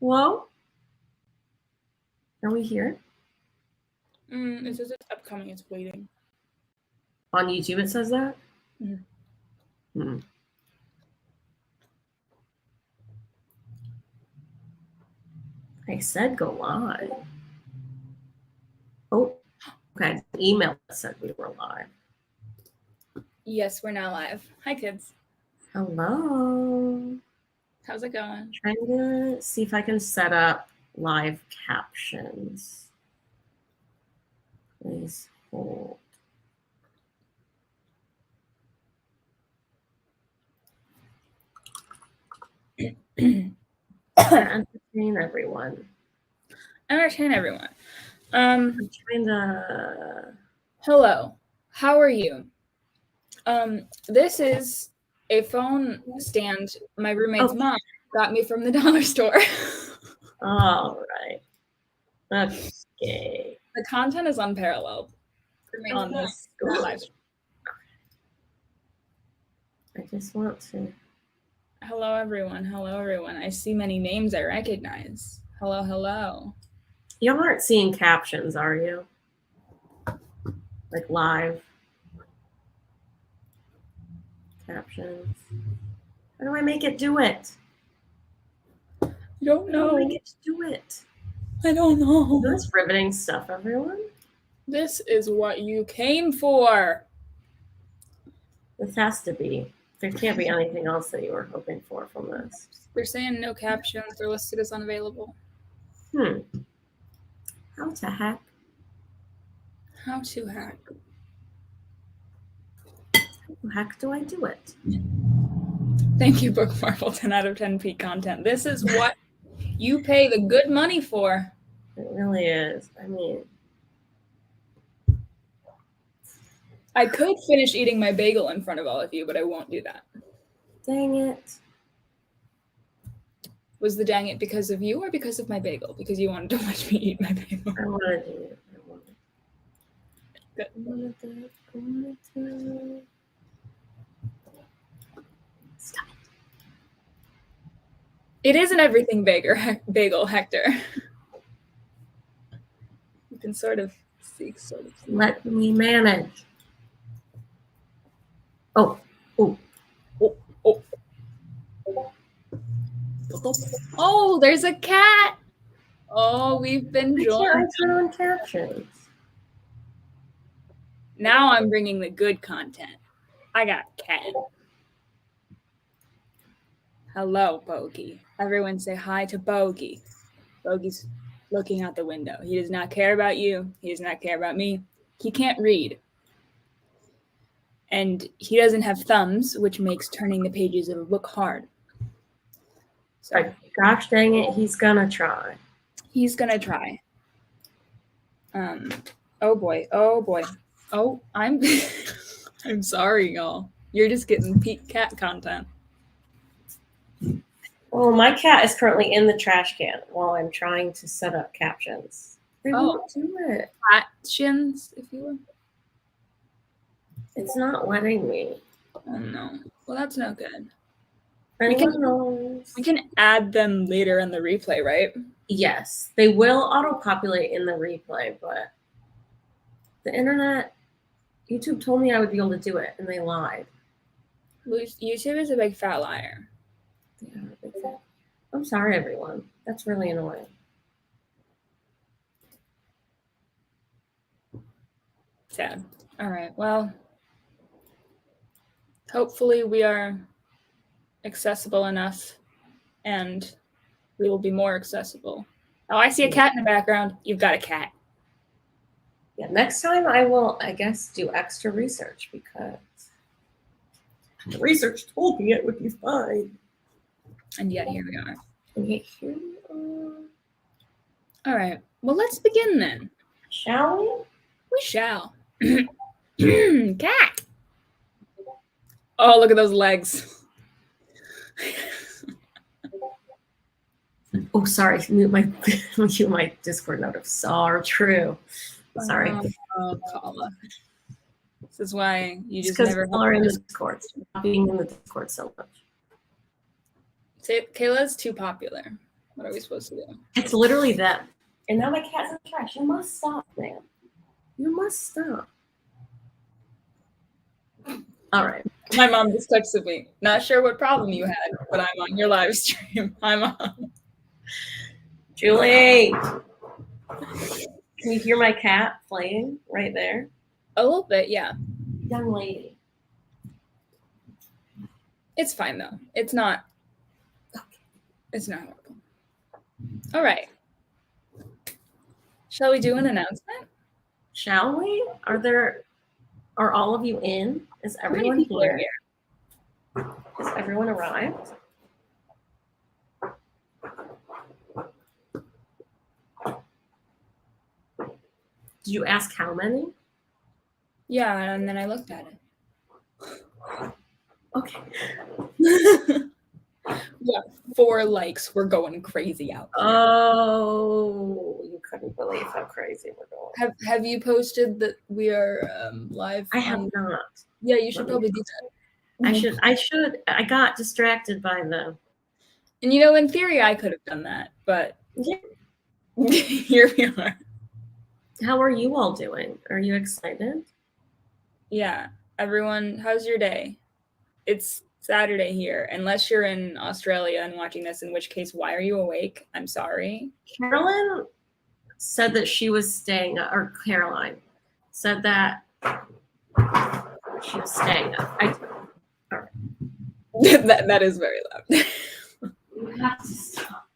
Hello? Are we here? It says it's upcoming. It's waiting. On YouTube it says that? Mm-hmm. I said go live. Oh, okay. The email said we were live. Yes, we're now live. Hi, kids. Hello. How's it going? Trying to see if I can set up live captions. Please hold. Entertain everyone. Entertain everyone. I'm trying to. Hello. How are you? This is a phone stand my roommate's mom got me from the dollar store. All right. Okay. The content is unparalleled on this live stream. I just want to. Hello, everyone. Hello, everyone. I see many names I recognize. Hello, hello. Y'all aren't seeing captions, are you? Like live captions. How do I make it do it? I don't know. How do I make it do it? I don't know. That's riveting stuff, everyone. This is what you came for. This has to be. There can't be anything else that you were hoping for from this. They're saying no captions. They're listed as unavailable. How to hack? How to hack? How the heck do I do it? Thank you, Book Marvel 10 out of 10 peak content. This is what you pay the good money for. It really is. I mean, I could finish eating my bagel in front of all of you, but I won't do that. Dang it. Was the dang it because of you or because of my bagel? Because you wanted to watch me eat my bagel. I wanted to do it. I wanted to. Stop it. It is an everything bagel, Hector. You can sort of see. Let me manage. Oh. Oh, there's a cat. Oh, we've been joined. I can't turn on captions. Now I'm bringing the good content. I got cat. Hello, Bogey. Everyone say hi to Bogey. Bogey's looking out the window. He does not care about you. He does not care about me. He can't read. And he doesn't have thumbs, which makes turning the pages of a book hard. So, gosh dang it, he's gonna try. He's gonna try. Oh boy. Oh, I'm I'm sorry, y'all. You're just getting peak cat content. Well, my cat is currently in the trash can while I'm trying to set up captions. I won't do it. Captions, if you will. It's not letting me. Oh no. Well, that's no good. We can add them later in the replay, right? Yes, they will auto-populate in the replay, but the internet, YouTube told me I would be able to do it, and they lied. YouTube is a big fat liar. Yeah, I'm sorry, everyone. That's really annoying. Sad. All right. Well, hopefully we are accessible enough, and we will be more accessible. Oh, I see a cat in the background. You've got a cat. Yeah, next time I will, I guess, do extra research because the research told me it would be fine. And yet here we are. And yet here we are. All right. Well, let's begin then. Shall we? We shall. Cat. Oh, look at those legs. Oh, sorry. Mute my Discord notif. Sorry, true. Sorry. Oh, Kala. This is why you just never are in the Discord. Not being in the Discord so much. Kayla's too popular. What are we supposed to do? It's literally them. And now my cat's in the trash. You must stop, man. You must stop. All right. My mom just texted me. Not sure what problem you had, but I'm on your live stream. Hi, Mom. Julie! Can you hear my cat playing right there? A little bit, yeah. Young lady. It's fine, though. It's not horrible. All right. Shall we do an announcement? Shall we? Are all of you in? Is everyone here? Has everyone arrived? Did you ask how many? Yeah, and then I looked at it. Okay. Yeah, 4 likes. We're going crazy out there. Oh, you couldn't believe how crazy we're going. Have you posted that we are live? I have not. Yeah, you should probably do that. I should. I got distracted by the. And in theory, I could have done that, but yeah. Here we are. How are you all doing? Are you excited? Yeah, everyone, how's your day? It's Saturday here, unless you're in Australia and watching this, in which case, why are you awake? I'm sorry. Carolyn said that she was staying up, or Caroline said that she was staying up. All right. that is very loud. You have to stop.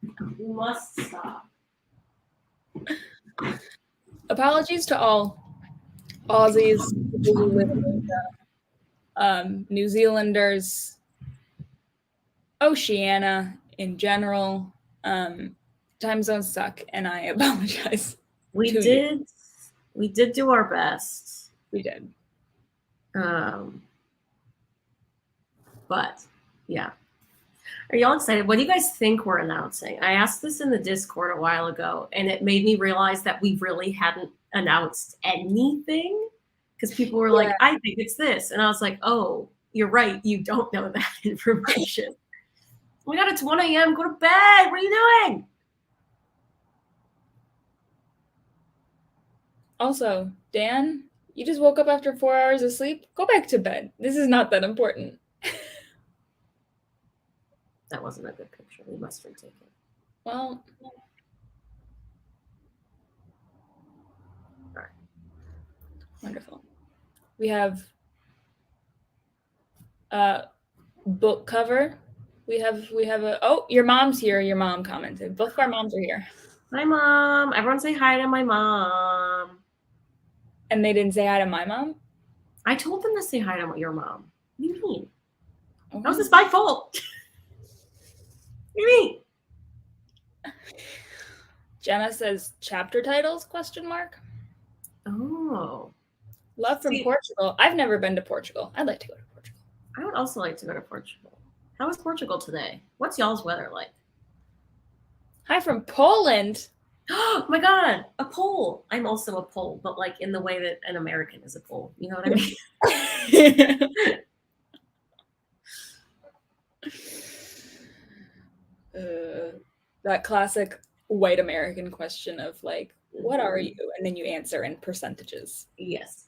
You must stop. Apologies to all Aussies, people who live in Asia, New Zealanders, Oceania in general. Time zones suck, and I apologize. We did do our best. We did. But yeah. Are y'all excited? What do you guys think we're announcing? I asked this in the Discord a while ago, and it made me realize that we really hadn't announced anything, because people were like, I think it's this. And I was like, oh, you're right. You don't know that information. Oh my God, it's 1 a.m. Go to bed. What are you doing? Also, Dan, you just woke up after 4 hours of sleep. Go back to bed. This is not that important. That wasn't a good picture. We must retake it. Well, all right. Wonderful. We have book cover. We have a, oh, your mom's here. Your mom commented. Both of our moms are here. Hi, Mom. Everyone say hi to my mom. And they didn't say hi to my mom? I told them to say hi to your mom. What do you mean? Oh. How is this my fault? What do you mean? Jenna says chapter titles, ? Oh. Love from Portugal. I've never been to Portugal. I'd like to go to Portugal. I would also like to go to Portugal. How is Portugal today? What's y'all's weather like? Hi from Poland. Oh my God, a Pole. I'm also a Pole, but like in the way that an American is a Pole. You know what I mean? That classic white American question of like, what are you? And then you answer in percentages. Yes.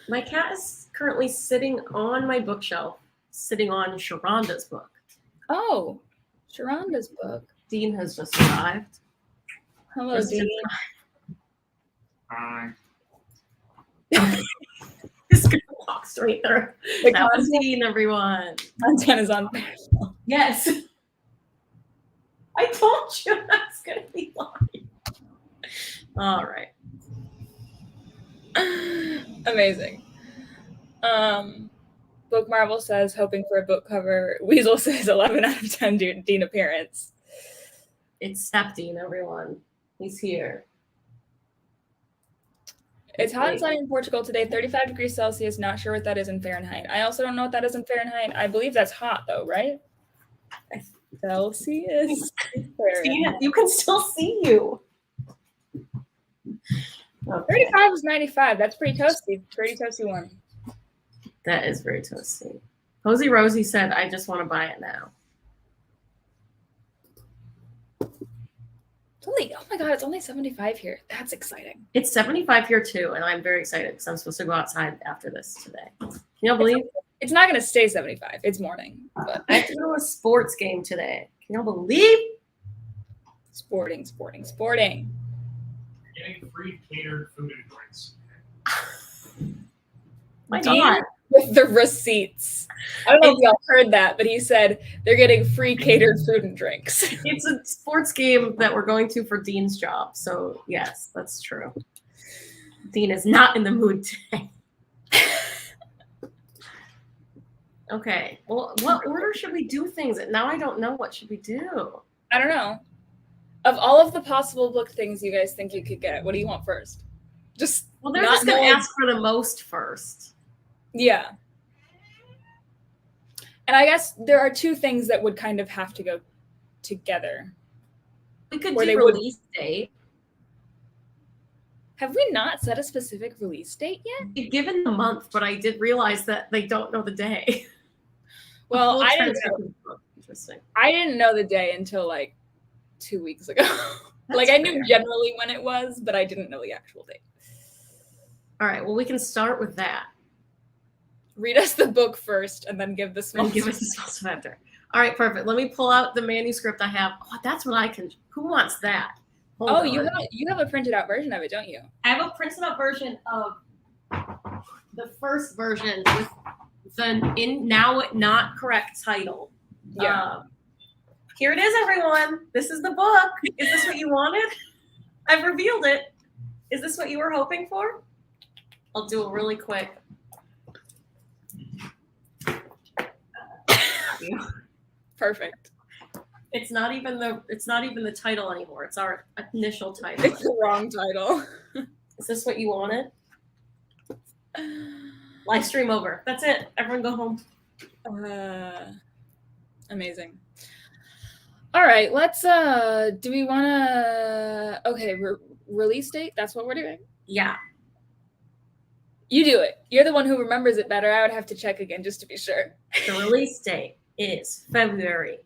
My cat is currently sitting on my bookshelf, sitting on Sharonda's book. Oh, Sharonda's book. Dean has just arrived. Hello, Dean. Hi. He's gonna walk straight through. That was Dean, everyone. Content is on personal. Yes. I told you that's gonna be lying. All right. Amazing. Book Marvel says hoping for a book cover. Weasel says 11 out of 10 Dean appearance. It's Step Dean, everyone. He's here. It's hot and sunny in Portugal today, 35 degrees Celsius. Not sure what that is in Fahrenheit. I also don't know what that is in Fahrenheit. I believe that's hot though, right? Celsius. You can still see you. Okay. 35 is 95. That's pretty toasty. Pretty toasty one. That is very toasty. Posy Rosie said, I just want to buy it now. Oh my God, it's only 75 here. That's exciting. It's 75 here too, and I'm very excited because I'm supposed to go outside after this today. Can you believe? It's not going to stay 75. It's morning. But I have to go to a sports game today. Can you believe? Sporting. Getting free catered food and drinks. My Dean God. with the receipts. I don't know if y'all heard that, but he said they're getting free catered food and drinks. It's a sports game that we're going to for Dean's job. So, yes, that's true. Dean is not in the mood today. Okay. Well, what order should we do things in? Now I don't know. What should we do? I don't know. Of all of the possible book things you guys think you could get, what do you want first? Well, they're just going to ask for the most first. Yeah. And I guess there are two things that would kind of have to go together. We could do release date. Have we not set a specific release date yet? We've given the month, but I did realize that they don't know the day. Well, I didn't know. Interesting. I didn't know the day until like 2 weeks ago. Like I knew generally when it was, but I didn't know the actual date. All right. Well, we can start with that. Read us the book first, and then give the small. And give us the small stuff after. All right, perfect. Let me pull out the manuscript I have. Oh, that's what I can. Who wants that? Hold on. You have a printed out version of it, don't you? I have a printed out version of the first version with the now not correct title. Yeah. Here it is, everyone. This is the book. Is this what you wanted? I've revealed it. Is this what you were hoping for? I'll do it really quick. Perfect. It's not even the title anymore. It's our initial title. It's the wrong title. Is this what you wanted? Livestream over. That's it. Everyone go home. Amazing. All right, let's do we want to release date? That's what we're doing? Yeah. You do it. You're the one who remembers it better. I would have to check again just to be sure. The release date is February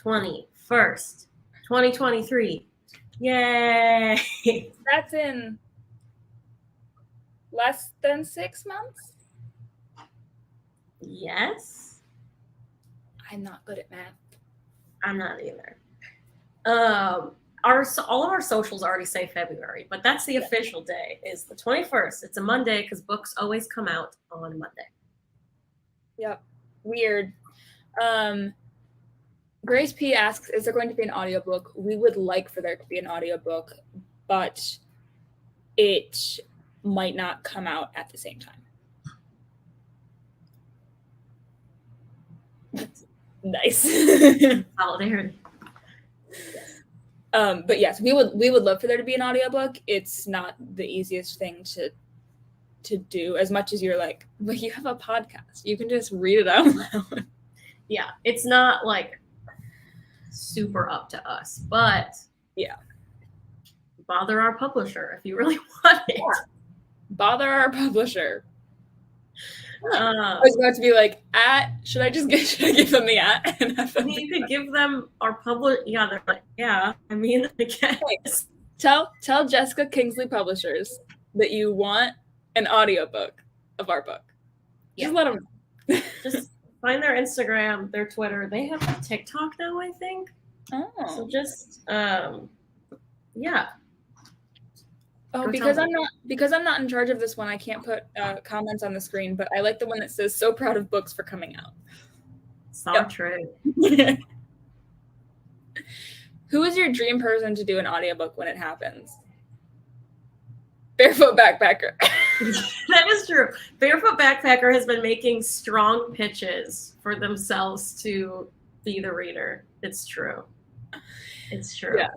21st, 2023. Yay! That's in less than 6 months? Yes. I'm not good at math. I'm not either. All of our socials already say February, but that's the official day is the 21st. It's a Monday because books always come out on Monday. Yep. Weird. Grace P asks, is there going to be an audiobook? We would like for there to be an audiobook, but it might not come out at the same time. Nice. Solidarity. But yes, we would love for there to be an audiobook. It's not the easiest thing to do, as much as you're like, but you have a podcast. You can just read it out loud. Yeah, it's not like super up to us, but yeah, bother our publisher if you really want it. Bother our publisher. I was about to be like, should I give them the at? And you could give them our public. Yeah, they're like, yeah. I mean, I guess. Tell Jessica Kingsley Publishers that you want an audiobook of our book. Just let them know. Just find their Instagram, their Twitter. They have a TikTok now, I think. Oh. So just, yeah. Oh, because I'm not in charge of this one, I can't put comments on the screen, but I like the one that says, so proud of books for coming out. So true. Who is your dream person to do an audiobook when it happens? Barefoot Backpacker. That is true. Barefoot Backpacker has been making strong pitches for themselves to be the reader. It's true. It's true. Yeah.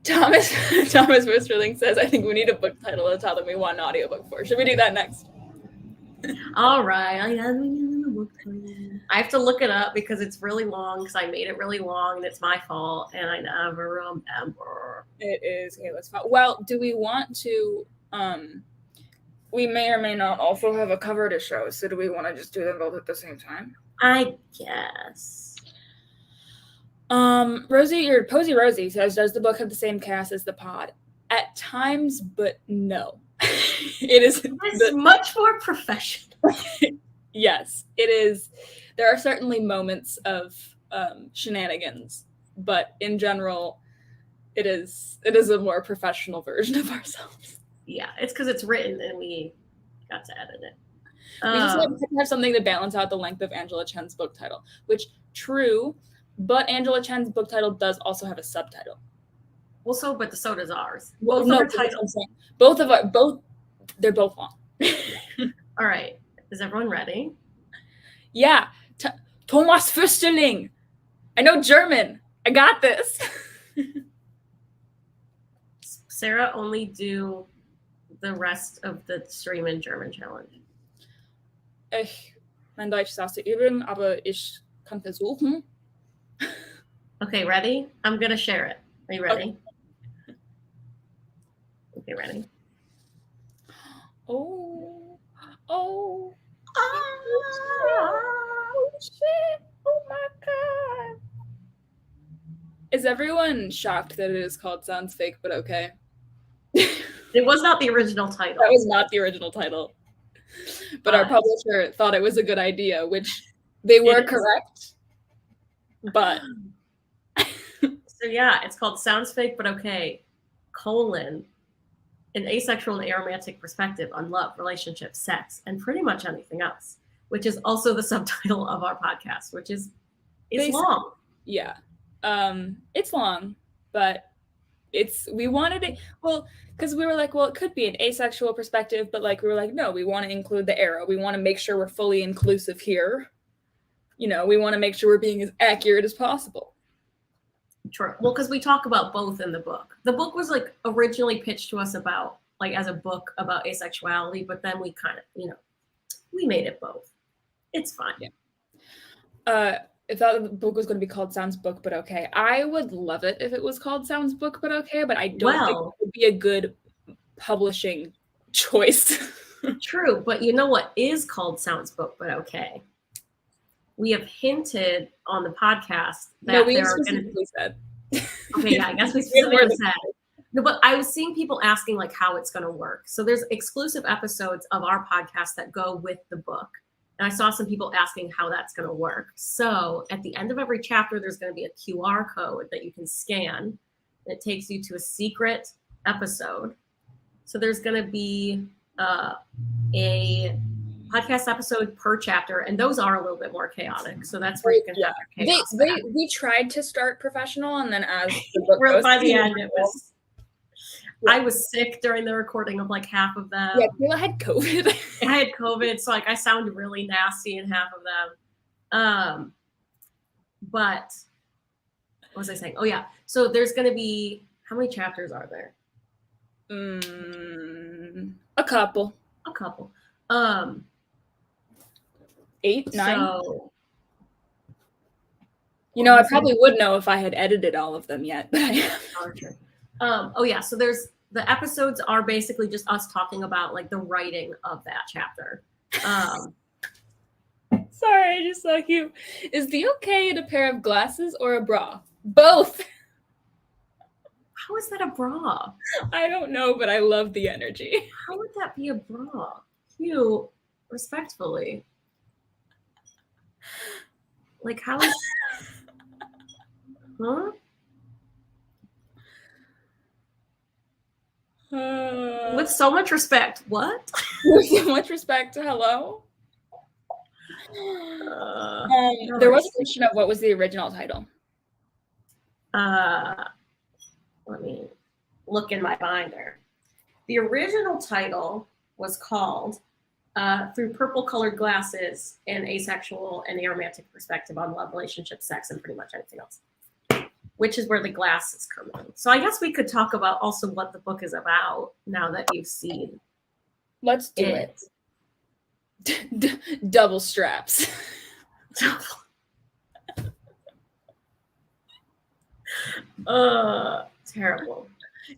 Thomas Wisterling says, I think we need a book title to tell them we want an audiobook for. Should we do that next? All right. I have to look it up because it's really long because I made it really long and it's my fault and I never remember. It is. Okay, let's follow. Well, do we want to we may or may not also have a cover to show, so do we want to just do them both at the same time? I guess. Rosie or Posy Rosie says, does the book have the same cast as the pod? At times, but no. It is It's much more professional. Yes, it is. There are certainly moments of shenanigans, but in general, it is a more professional version of ourselves. Yeah, it's because it's written and we got to edit it. We just have to have something to balance out the length of Angela Chen's book title, which true, but Angela Chen's book title does also have a subtitle. Well, so does ours. Well, Both no, of our that's what I'm titles. saying. They're both long. All right, is everyone ready? Yeah, Thomas Fürsterling. I know German. I got this. Sarah, only do the rest of the stream in German challenge. Mein Deutsch ist aus der Übung, aber ich kann versuchen. Okay, ready? I'm gonna share it. Are you ready? Okay, ready? Oh shit! Oh my god! Is everyone shocked that it is called Sounds Fake But Okay? It was not the original title. That was not the original title. But our publisher thought it was a good idea, which they were correct. But so yeah, it's called Sounds Fake But Okay, an asexual and aromantic perspective on love, relationships, sex, and pretty much anything else, which is also the subtitle of our podcast, which is long. Yeah. It's long, but we wanted it, well, because we were like, well, it could be an asexual perspective, but like we were like, no, we want to include the arrow. We want to make sure we're fully inclusive here. You know, we want to make sure we're being as accurate as possible. True. Well, because we talk about both in the book. The book was like originally pitched to us about like as a book about asexuality, but then we kind of, we made it both. It's fine. Yeah. I thought the book was going to be called Sounds Book But Okay. I would love it if it was called Sounds Book But Okay, but I don't think it would be a good publishing choice. True, but you know what is called Sounds Book But Okay? We have hinted on the podcast that we there are specifically said. Okay, yeah, I guess we specifically said. No, but I was seeing people asking like how it's going to work. So there's exclusive episodes of our podcast that go with the book. And I saw some people asking how that's going to work. So at the end of every chapter, there's going to be a QR code that you can scan. And it takes you to a secret episode. So there's going to be a podcast episode per chapter, and those are a little bit more chaotic. So that's where you can have your chaos. We tried to start professional, and then as the book goes, by the end, it was. I was sick during the recording of like half of them. Yeah, Kayla had COVID. I had COVID, so like I sound really nasty in half of them. But what was I saying? Oh yeah. So there's gonna be, how many chapters are there? A couple. 8, 9. So, I probably would know if I had edited all of them yet, but I haven't. Oh yeah, so there's the episodes are basically just us talking about like the writing of that chapter. Sorry, I just saw you. Is the okay in a pair of glasses or a bra? Both. How is that a bra? I don't know, but I love the energy. How would that be a bra? Cute, respectfully. Like how is huh? With so much respect. What? With so much respect. Hello? There was a question of what was the original title. Let me look in my binder. The original title was called Through Purple-Colored Glasses, an Asexual and Aromantic Perspective on Love, Relationships, Sex, and pretty much anything else, which is where the glasses come in. So I guess we could talk about also what the book is about now that you've seen. Let's do it. Double straps. Terrible.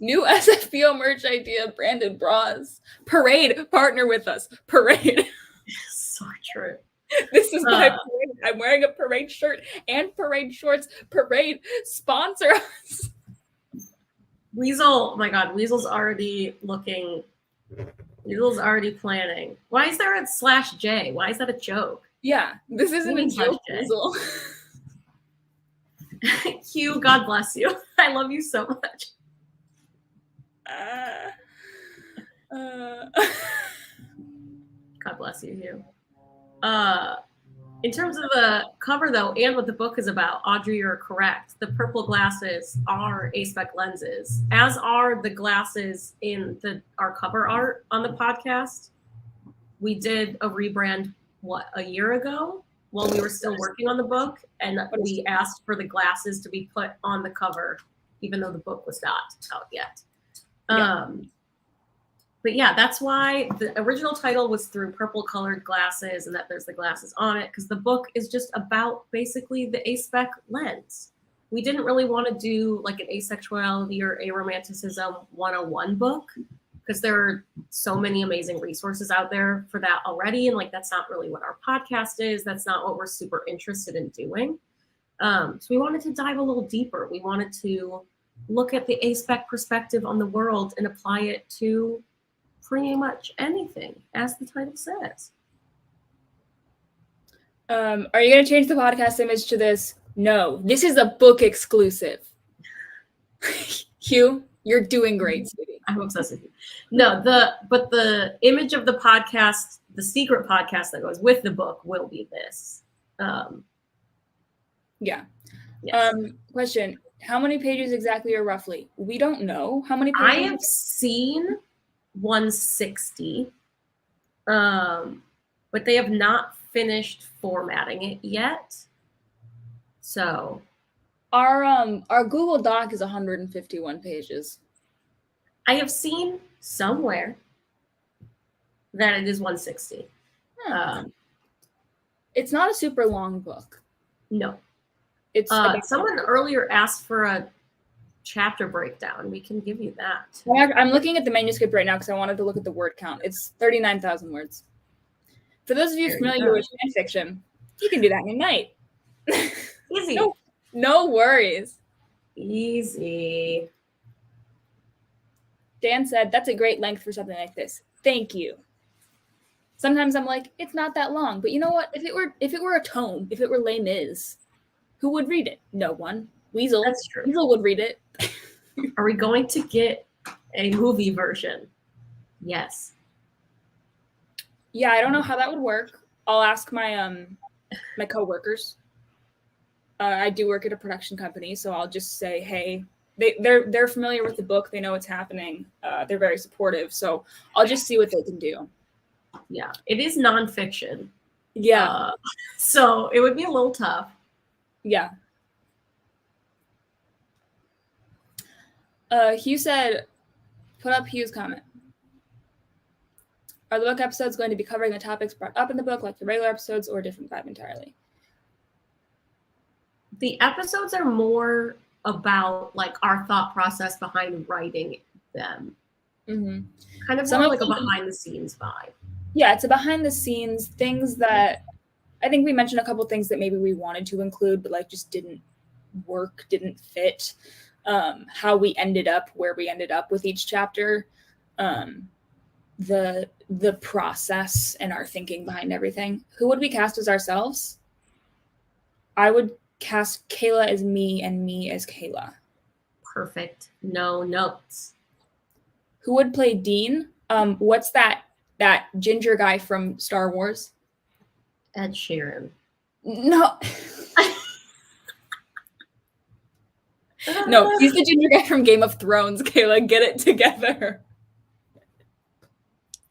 New SFBO merch idea, branded bras. Parade, partner with us. Parade. So true. This is my Uh, parade. I'm wearing a parade shirt and parade shorts. Parade sponsor us. Weasel, oh my God, Weasel's already planning. Why is there a /J? Why is that a joke? Yeah, this isn't a mean joke, /J? Weasel. Hugh, God bless you. I love you so much. God bless you, Hugh. In terms of the cover, though, and what the book is about, Audrey, you're correct. The purple glasses are A-spec lenses, as are the glasses in our cover art on the podcast. We did a rebrand, a year ago while we were still working on the book, and we asked for the glasses to be put on the cover, even though the book was not out yet. Yeah. But yeah, that's why the original title was through purple colored glasses and that there's the glasses on it, because the book is just about basically the A-spec lens. We didn't really want to do like an asexuality or aromanticism 101 book, because there are so many amazing resources out there for that already. And like, that's not really what our podcast is. That's not what we're super interested in doing. So we wanted to dive a little deeper. We wanted to look at the A-spec perspective on the world and apply it to pretty much anything, as the title says. Are you going to change the podcast image to this? No, this is a book exclusive. Hugh, you're doing great, sweetie. I'm obsessed with you. No, the image of the podcast, the secret podcast that goes with the book, will be this. Yeah. Yes. Question: how many pages exactly are roughly? We don't know how many pages. I have seen 160, but they have not finished formatting it yet. So our Google Doc is 151 pages. I have seen somewhere that it is 160. It's not a super long book. No. It's someone earlier asked for a chapter breakdown. We can give you that. I'm looking at the manuscript right now because I wanted to look at the word count. It's 39,000 words. For those of you familiar with fan fiction, you can do that in a night. Easy. No worries. Easy. Dan said, that's a great length for something like this. Thank you. Sometimes I'm like, it's not that long. But you know what? If it were a tome, if it were Les Mis, who would read it? No one. Weasel. That's true. Weasel would read it. Are we going to get a movie version? Yes. Yeah, I don't know how that would work. I'll ask my my coworkers. I do work at a production company, so I'll just say, hey, they're familiar with the book. They know what's happening. They're very supportive. So I'll just see what they can do. Yeah, it is nonfiction. Yeah. So it would be a little tough. Yeah. Hugh said, put up Hugh's comment. Are the book episodes going to be covering the topics brought up in the book like the regular episodes, or a different vibe entirely? The episodes are more about like our thought process behind writing them. Mm-hmm. Kind of more like a behind the scenes vibe. Yeah, it's a behind the scenes, things that I think we mentioned a couple things that maybe we wanted to include, but like just didn't work, didn't fit. How we ended up where we ended up with each chapter, the process and our thinking behind everything. Who would we cast as ourselves? I would cast Kayla as me and me as Kayla. Perfect. No notes. Who would play Dean? What's that ginger guy from Star Wars? Ed Sheeran. No. No, he's the ginger guy from Game of Thrones. Kayla, get it together.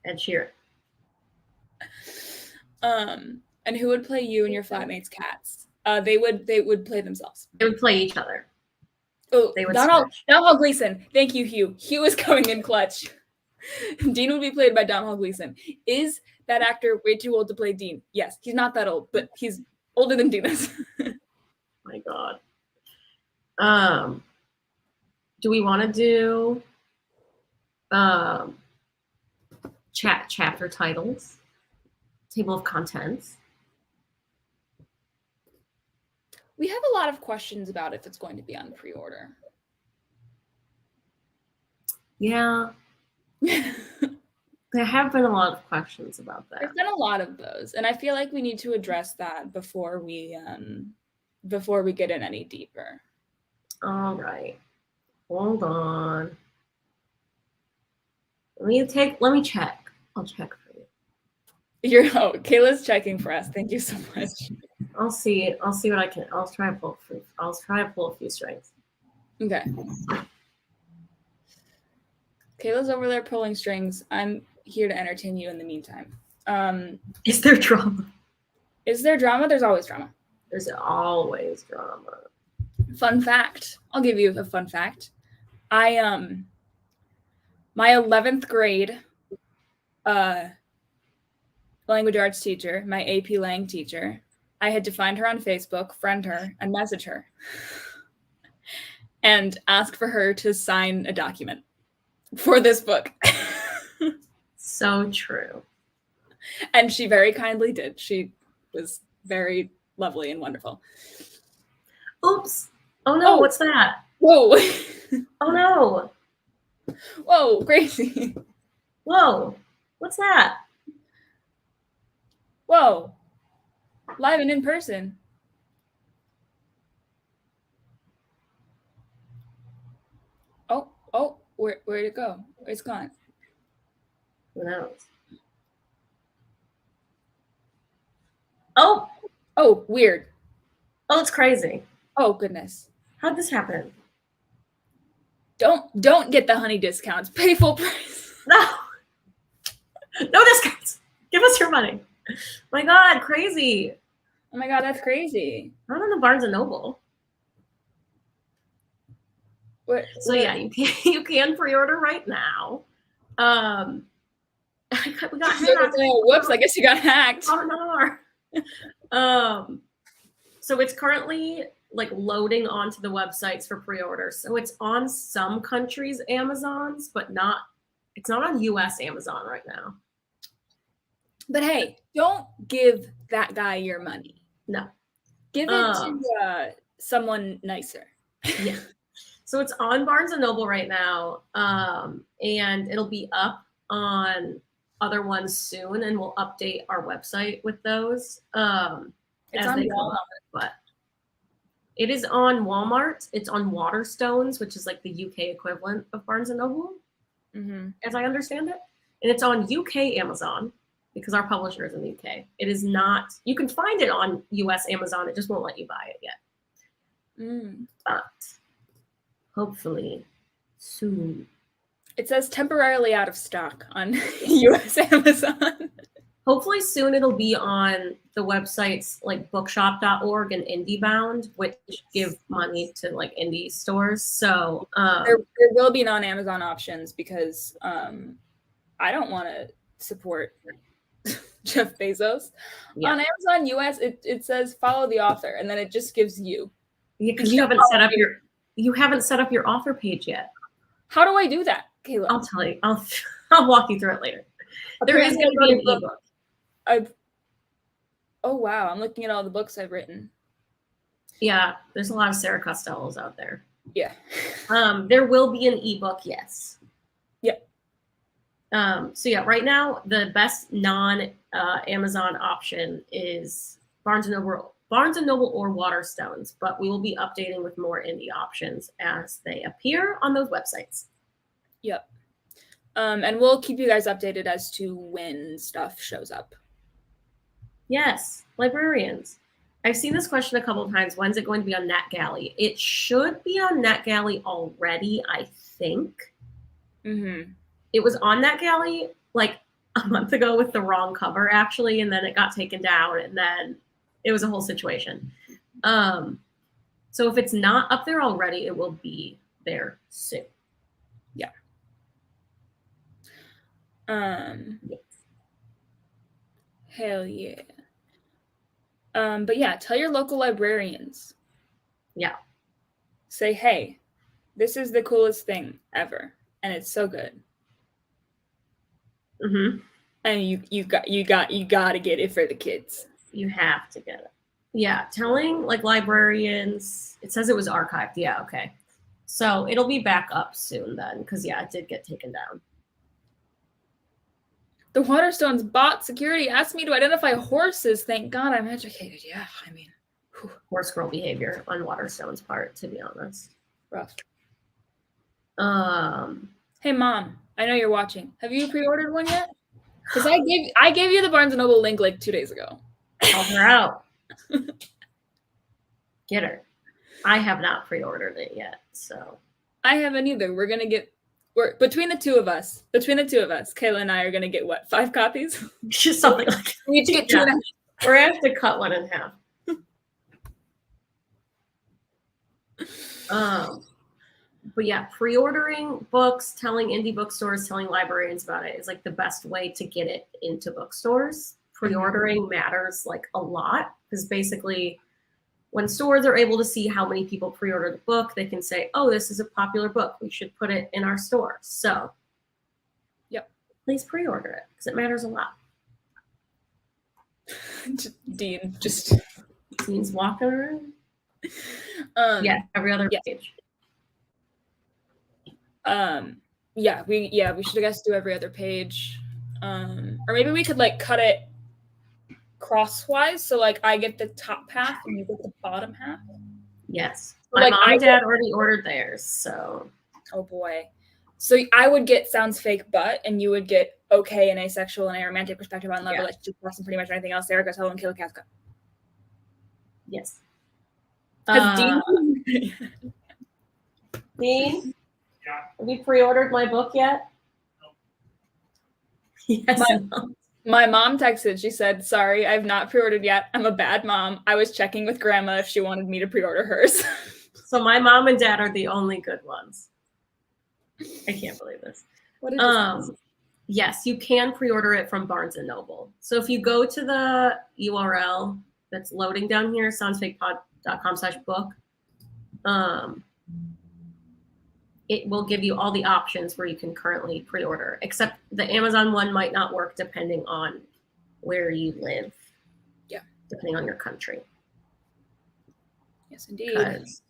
Ed Sheeran. And who would play you and your flatmates' cats? They would play themselves. They would play each other. Oh, they would Domhnall Gleeson. Thank you, Hugh. Hugh is coming in clutch. Dean would be played by Domhnall Gleeson. Is that actor way too old to play Dean? Yes, he's not that old, but he's older than Dean is. My God. Do we want to do chapter titles, table of contents? We have a lot of questions about if it's going to be on pre-order. Yeah, there have been a lot of questions about that. There's been a lot of those, and I feel like we need to address that before we get in any deeper. All right. Hold on. Let me check. I'll check for you. Kayla's checking for us. Thank you so much. I'll see what I can. I'll try to pull a few strings. Okay. Kayla's over there pulling strings. I'm here to entertain you in the meantime. Is there drama? Is there drama? There's always drama. There's always drama. Fun fact. I'll give you a fun fact. My 11th grade language arts teacher, my AP Lang teacher, I had to find her on Facebook, friend her, and message her. And ask for her to sign a document for this book. So true. And she very kindly did. She was very lovely and wonderful. Oops. Oh no, what's that? Whoa. Oh no. Whoa, crazy. Whoa. What's that? Whoa. Live and in person. Oh, where'd it go? It's gone. Who knows? Oh, Weird. oh, it's crazy. Oh, goodness. How'd this happen? Don't get the honey discounts. Pay full price. No. No discounts. Give us your money. My God, crazy. Oh my God, that's crazy. Not on the Barnes and Noble. So what? yeah, you can pre-order right now. We got hacked. Whoops, I guess you got hacked. Oh no. So it's currently like loading onto the websites for pre-order. So it's on some countries' Amazons, but it's not on US Amazon right now. But hey, don't give that guy your money. No. Give it to someone nicer. Yeah. So it's on Barnes and Noble right now. And it'll be up on other ones soon, and we'll update our website with those. It's as on they come Walmart. up, but it is on Walmart. It's on Waterstones, which is like the UK equivalent of Barnes and Noble, as I understand it. And it's on UK Amazon because our publisher is in the UK. It is not. You can find it on US Amazon. It just won't let you buy it yet. But hopefully soon. It says temporarily out of stock on US Amazon. Hopefully soon it'll be on the websites like bookshop.org and IndieBound, which give money to like indie stores. So there will be non-Amazon options because I don't want to support Jeff Bezos. Yeah. On Amazon US, it says follow the author, and then it just gives you. Yeah, because you haven't set up your author page yet. How do I do that, Kayla? I'll tell you. I'll walk you through it later. There is going to be an ebook. Oh wow, I'm looking at all the books I've written. Yeah, there's a lot of Sarah Costellos out there. Yeah. There will be an ebook, yes. Yep. So yeah, right now the best non-Amazon option is Barnes and Noble or Waterstones, but we will be updating with more indie options as they appear on those websites. Yep. And we'll keep you guys updated as to when stuff shows up. Yes, librarians. I've seen this question a couple of times. When's it going to be on NetGalley? It should be on NetGalley already, I think. It was on NetGalley like a month ago with the wrong cover, actually, and then it got taken down, and then it was a whole situation. So if it's not up there already, it will be there soon. Yeah. Yes. Hell yeah. But yeah, tell your local librarians. Yeah. Say, hey, this is the coolest thing ever, and it's so good. And you got to get it for the kids. You have to get it. Yeah, telling like librarians. It says it was archived. Yeah, okay. So it'll be back up soon then, because yeah, it did get taken down. The Waterstones bot security asked me to identify horses. Thank God I'm educated. Yeah, I mean, whew, Horse girl behavior on Waterstone's part, to be honest. rough. Um, Hey, Mom, I know you're watching. Have you pre-ordered one yet? Because I gave you the Barnes & Noble link like 2 days ago. help her out. Get her. I have not pre-ordered it yet, so. I haven't either. We're between the two of us, Kayla and I are gonna get what, 5 copies? Just something like that. We each get 2 and a half. We're gonna have to cut one in half. But yeah, pre-ordering books, telling indie bookstores, telling librarians about it is like the best way to get it into bookstores. Pre-ordering matters like a lot, because basically when stores are able to see how many people pre-order the book, they can say, oh, this is a popular book, we should put it in our store. So yep, please pre-order it, because it matters a lot. Dean's walking around. Yeah, every other page. Yeah, we should, I guess, do every other page. Or maybe we could like cut it crosswise, so like I get the top half and you get the bottom half. Yes. So, My like, mom and dad already ordered theirs, so. Oh boy. So I would get Sounds Fake But, and you would get Okay, an Asexual and a Romantic Perspective on Love, Relationship, and pretty much anything else. Erica Sullivan, Kayla Casca. Yes. Dean? Dean? Yeah. Have you pre-ordered my book yet? No. Yes. My mom texted. She said, sorry, I've not pre-ordered yet. I'm a bad mom. I was checking with grandma if she wanted me to pre-order hers. So my mom and dad are the only good ones. I can't believe this. What is this? Yes, you can pre-order it from Barnes & Noble. So if you go to the URL that's loading down here, soundsfakepod.com/book, it will give you all the options where you can currently pre-order, except the Amazon one might not work depending on where you live. Yeah. Depending on your country. Yes, indeed. Because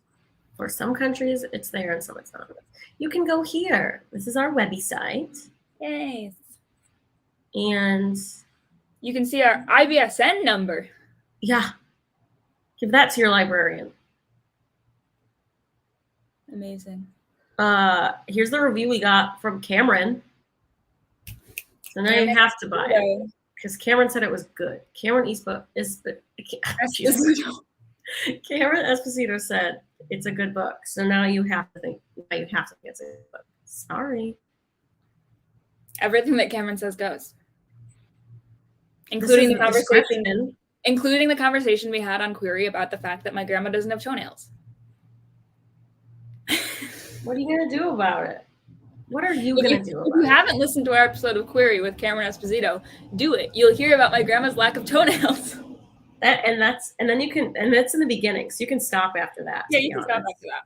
for some countries, it's there and some it's not. You can go here. This is our website. Yay. And you can see our IBSN number. Yeah. Give that to your librarian. Amazing. Here's the review we got from Cameron. So now you have to buy it because Cameron said it was good. Cameron Cameron Esposito said it's a good book. So now you have to think. Now you have to think it's a good book. Sorry. Everything that Cameron says goes, including the conversation we had on Query about the fact that my grandma doesn't have toenails. What are you going to do about it? What are you going to do about it? If you haven't listened to our episode of Query with Cameron Esposito, do it. You'll hear about my grandma's lack of toenails. That's in the beginning, so you can stop after that. Yeah, you can stop after that.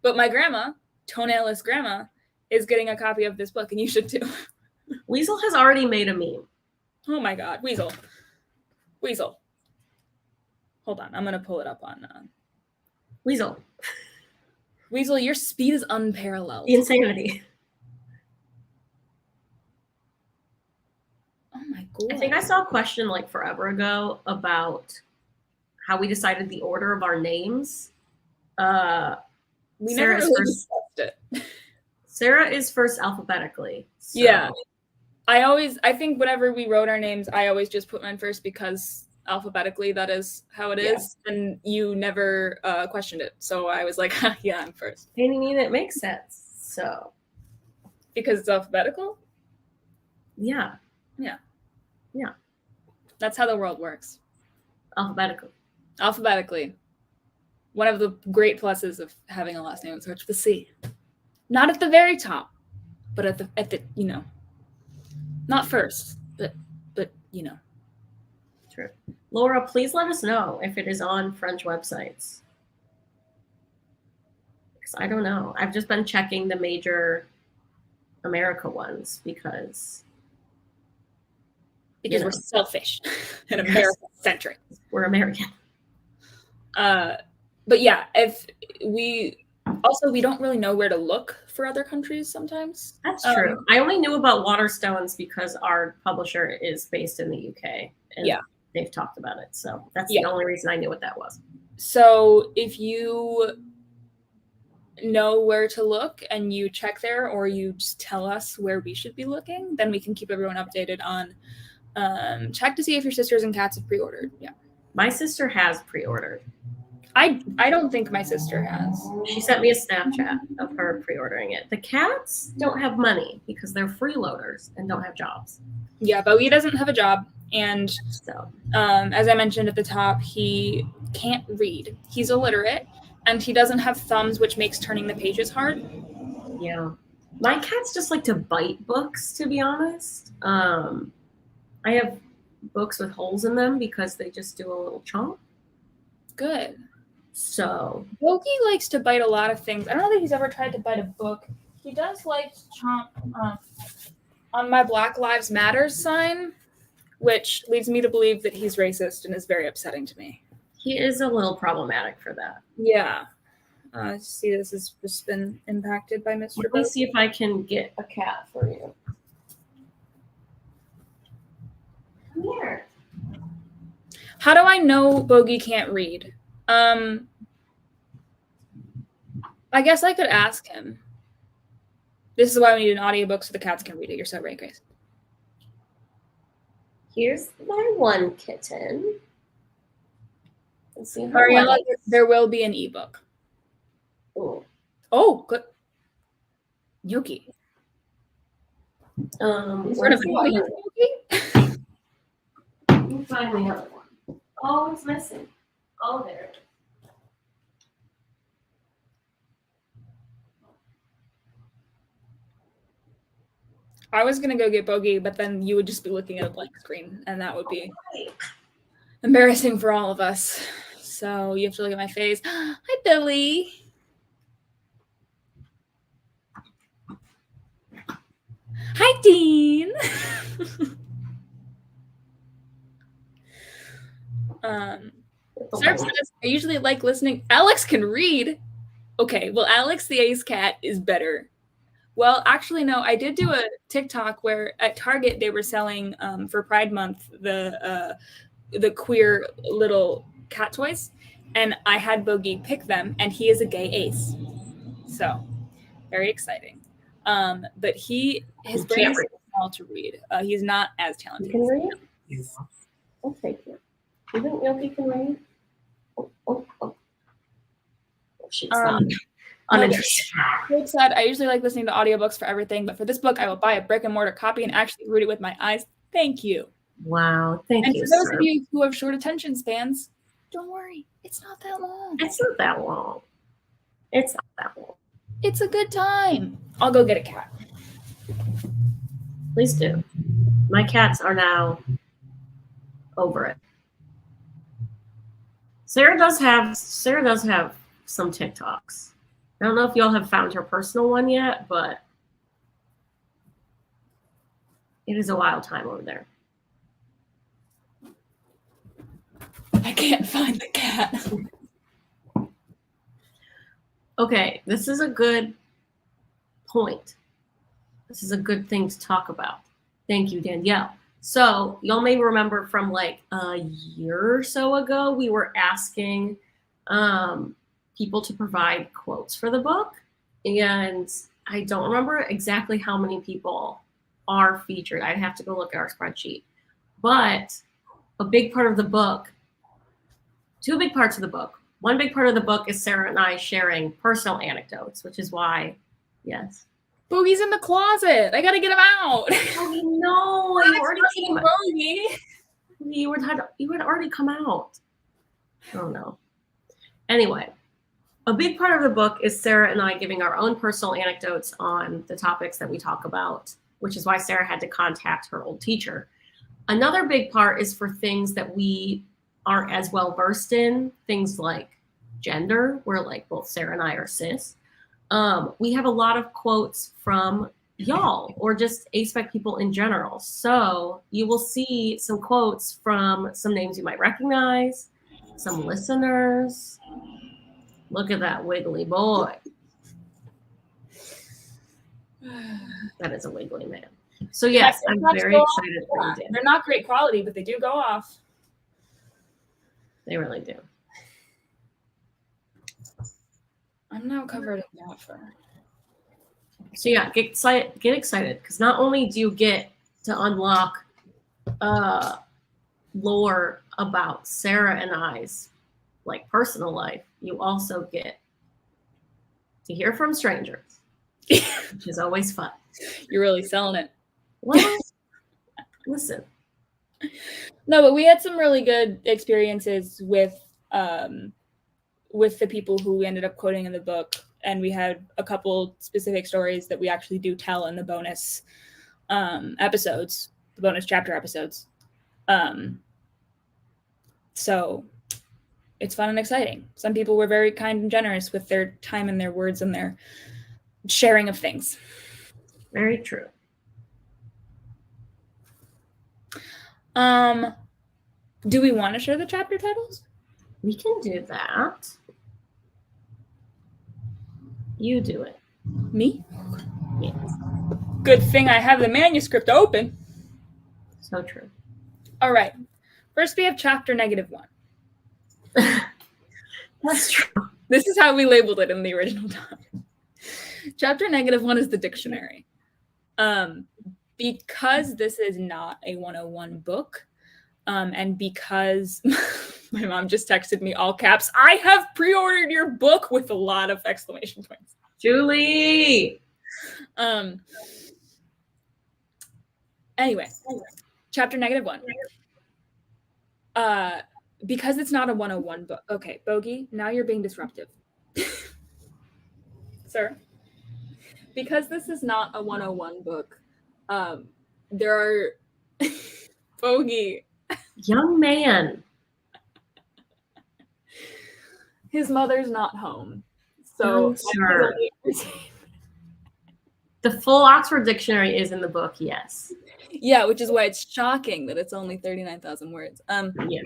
But my grandma, toenailless grandma, is getting a copy of this book, and you should too. Weasel has already made a meme. Oh my God, Weasel. Hold on, I'm going to pull it up on... Weasel, your speed is unparalleled. The insanity. Oh my God. I think I saw a question like forever ago about how we decided the order of our names. We never really discussed it. Sarah is first alphabetically. So. Yeah. I think whenever we wrote our names, I always just put mine first because alphabetically that is how it is, and you never questioned it, so I was like, yeah, I'm first. I mean, it makes sense. So because it's alphabetical. Yeah. That's how the world works. Alphabetically. One of the great pluses of having a last name that starts with a C. Not at the very top, but at the not first, but True. Laura, please let us know if it is on French websites. Because I don't know. I've just been checking the major America ones because we're selfish and American-centric. We're American. But yeah, if we don't really know where to look for other countries sometimes. That's true. I only knew about Waterstones because our publisher is based in the UK. And Yeah. they've talked about it. So that's Yeah. the only reason I knew what that was. So if you know where to look and you check there, or you just tell us where we should be looking, then we can keep everyone updated on check to see if your sisters and cats have pre-ordered. Yeah. My sister has pre-ordered. I don't think my sister has. She sent me a Snapchat of her pre-ordering it. The cats don't have money because they're freeloaders and don't have jobs. Yeah, Bowie doesn't have a job, and So as I mentioned at the top, he can't read. He's illiterate, and he doesn't have thumbs, which makes turning the pages hard. yeah, my cats just like to bite books, to be honest. I have books with holes in them because they just do a little chomp. Good. So Loki likes to bite a lot of things. I don't know that he's ever tried to bite a book. He does like to chomp on my Black Lives Matters sign, which leads me to believe that he's racist and is very upsetting to me. he is a little problematic for that. Yeah. See, this has just been impacted by Mr. Let me see if I can get a cat for you. Come here. How do I know Bogey can't read? I guess I could ask him. This is why we need an audiobook so the cats can read it. You're so right, Grace. Here's my one kitten. Let's see how Ariella, there will be an ebook. Ooh. Oh, good. Yuki. In front of an audience, Yuki? Let me find the other one. Oh, it's missing. Oh, there it is. I was gonna go get Bogey, but then you would just be looking at a blank screen, and that would be embarrassing for all of us. So you have to look at my face. Hi, Billy. Hi, Dean. Sarah says, I usually like listening. Alex can read. Okay, well, Alex the Ace Cat is better. Well, actually, no. I did do a TikTok where at Target they were selling for Pride Month the queer little cat toys, and I had Bogey pick them, and he is a gay ace. So, very exciting. But his brain is small to read. He's not as talented. You can read? I'll take it. You think Yoki can read? Oh, she's not uninterested. Hope said, I usually like listening to audiobooks for everything, but for this book, I will buy a brick and mortar copy and actually read it with my eyes. Thank you. Wow, thank you. And for those of you who have short attention spans, don't worry, it's not that long. It's not that long. It's not that long. It's a good time. I'll go get a cat. Please do. My cats are now over it. Sarah does have some TikToks. I don't know if y'all have found her personal one yet, but it is a wild time over there. I can't find the cat. Okay, this is a good point. This is a good thing to talk about. Thank you, Danielle. So y'all may remember from like a year or so ago, we were asking people to provide quotes for the book. And I don't remember exactly how many people are featured. I'd have to go look at our spreadsheet. But a big part of the book, two big parts of the book. One big part of the book is Sarah and I sharing personal anecdotes, which is why, yes. Boogie's in the closet. I gotta get him out. Oh no, you already came out. You had already come out. Oh no. Anyway, a big part of the book is Sarah and I giving our own personal anecdotes on the topics that we talk about, which is why Sarah had to contact her old teacher. Another big part is for things that we aren't as well versed in, things like gender, where like both Sarah and I are cis. We have a lot of quotes from y'all or just A-Spec people in general. So you will see some quotes from some names you might recognize, some listeners. Look at that wiggly boy. That is a wiggly man. So yes, I'm very excited for you, Dan. They're not great quality, but they do go off. They really do. I'm now covered in that fur. So yeah, get excited because not only do you get to unlock lore about Sarah and I's like personal life, you also get to hear from strangers, which is always fun. You're really selling it. Well, listen. No, but we had some really good experiences with the people who we ended up quoting in the book, and we had a couple specific stories that we actually do tell in the bonus episodes, the bonus chapter episodes. So it's fun and exciting. Some people were very kind and generous with their time and their words and their sharing of things. Very true. Do we want to share the chapter titles? We can do that. You do it. Me? Yes. Good thing I have the manuscript open. So true. All right. First, we have chapter -1. That's true. This is how we labeled it in the original time. Chapter -1 is the dictionary. Because this is not a 101 book, and because my mom just texted me all caps, I have pre-ordered your book with a lot of exclamation points. Julie! Anyway, chapter -1. Because it's not a 101 book. Okay, Bogey, now you're being disruptive. Sir. Because this is not a 101 book, there are Bogey. Young man. His mother's not home. So sure. The full Oxford Dictionary is in the book, yes. Yeah, which is why it's shocking that it's only 39,000 words. Yeah.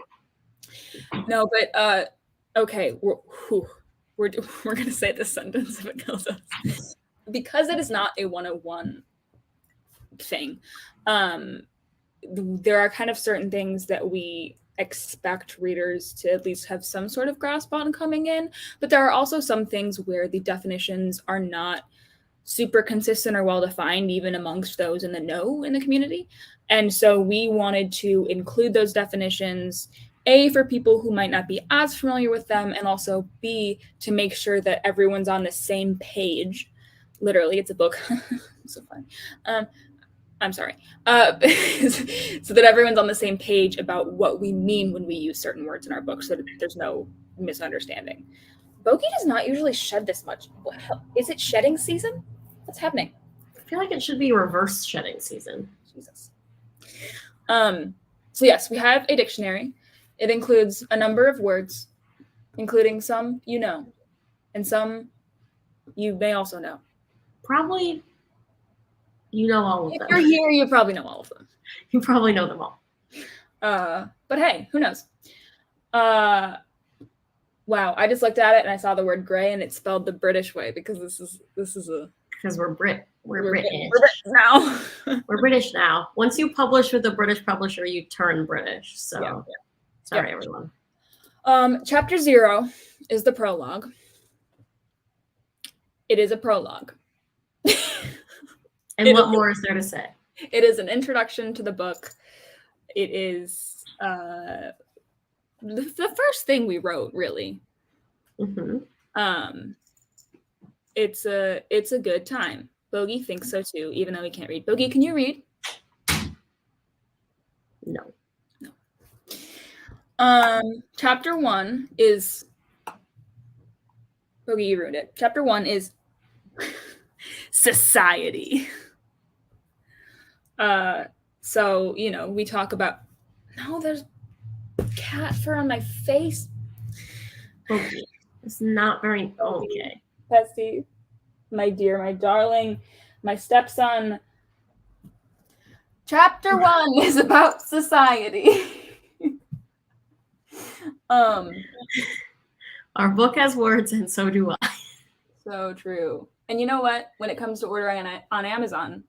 No, but okay, we're gonna say this sentence if it kills us. Because it is not a 101 thing, there are kind of certain things that we expect readers to at least have some sort of grasp on coming in, but there are also some things where the definitions are not super consistent or well-defined even amongst those in the know in the community. And so we wanted to include those definitions, A, for people who might not be as familiar with them, and also B, to make sure that everyone's on the same page. Literally, it's a book. So fun. I'm sorry. So that everyone's on the same page about what we mean when we use certain words in our book, so that there's no misunderstanding. Bogey does not usually shed this much. What hell? Is it shedding season? What's happening? I feel like it should be reverse shedding season. Jesus. So yes, we have a dictionary. It includes a number of words, including some you know, and some you may also know. Probably you know all of them. If you're here, you probably know all of them. You probably know them all. But hey, who knows? Wow, I just looked at it and I saw the word gray and it's spelled the British way because this is a because we're British. We're British now. We're British now. Once you publish with a British publisher, you turn British. So yeah. Sorry, everyone. Chapter 0 is the prologue. It is a prologue. And what more is there to say? It is an introduction to the book. It is the first thing we wrote, really. Mm-hmm. It's a good time. Bogey thinks so too, even though he can't read. Bogey, can you read? No. Chapter 1 is Bogey, you ruined it. Chapter 1 is society. So, you know, we talk about there's cat fur on my face. Okay. It's not very okay. Pesty, my dear, my darling, my stepson. Chapter 1 is about society. Um, Our book has words, and so do I. so true. And you know what? When it comes to ordering on Amazon,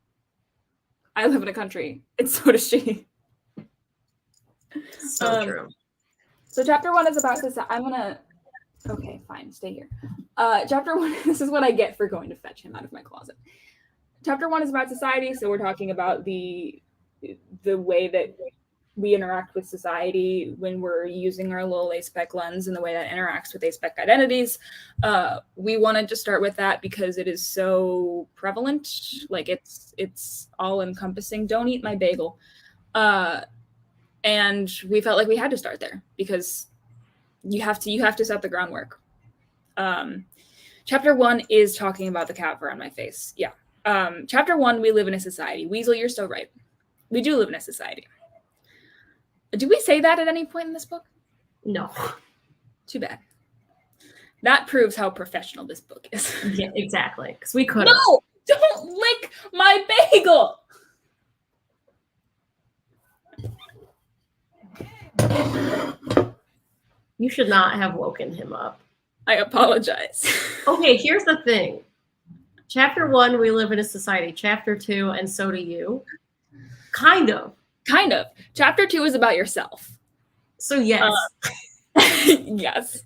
I live in a country, and so does she. So true. So chapter 1 is about this. Okay, fine, stay here. Chapter 1, this is what I get for going to fetch him out of my closet. Chapter 1 is about society, so we're talking about the way that we interact with society when we're using our little A-spec lens and the way that interacts with A-spec identities. We wanted to start with that because it is so prevalent. Like it's all encompassing. Don't eat my bagel. And we felt like we had to start there because you have to set the groundwork. Chapter 1 is talking about the cat fur on my face. Yeah. Chapter 1, we live in a society. Weasel, you're so right. We do live in a society. Do we say that at any point in this book? No. Too bad. That proves how professional this book is. Yeah, exactly. Because we could. No! Don't lick my bagel! You should not have woken him up. I apologize. Okay, here's the thing. Chapter 1, we live in a society. Chapter 2, and so do you. Kind of. Kind of. Chapter 2 is about yourself. So yes. Yes.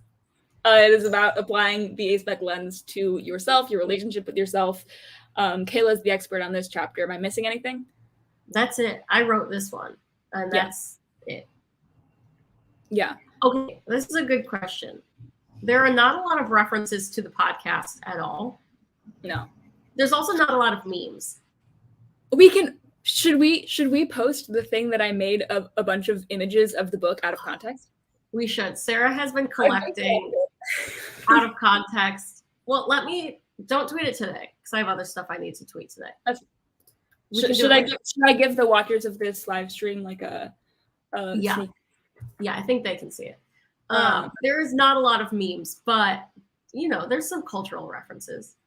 It is about applying the A-spec lens to yourself, your relationship with yourself. Kayla's the expert on this chapter. Am I missing anything? That's it. I wrote this one, and that's it. Yeah. Okay, this is a good question. There are not a lot of references to the podcast at all. No. There's also not a lot of memes. We can. Should we post the thing that I made of a bunch of images of the book out of context? We should. Sarah has been collecting out of context. Well, don't tweet it today because I have other stuff I need to tweet today. Should I give the watchers of this live stream like a yeah. sneak? Yeah, I think they can see it. There is not a lot of memes, but there's some cultural references.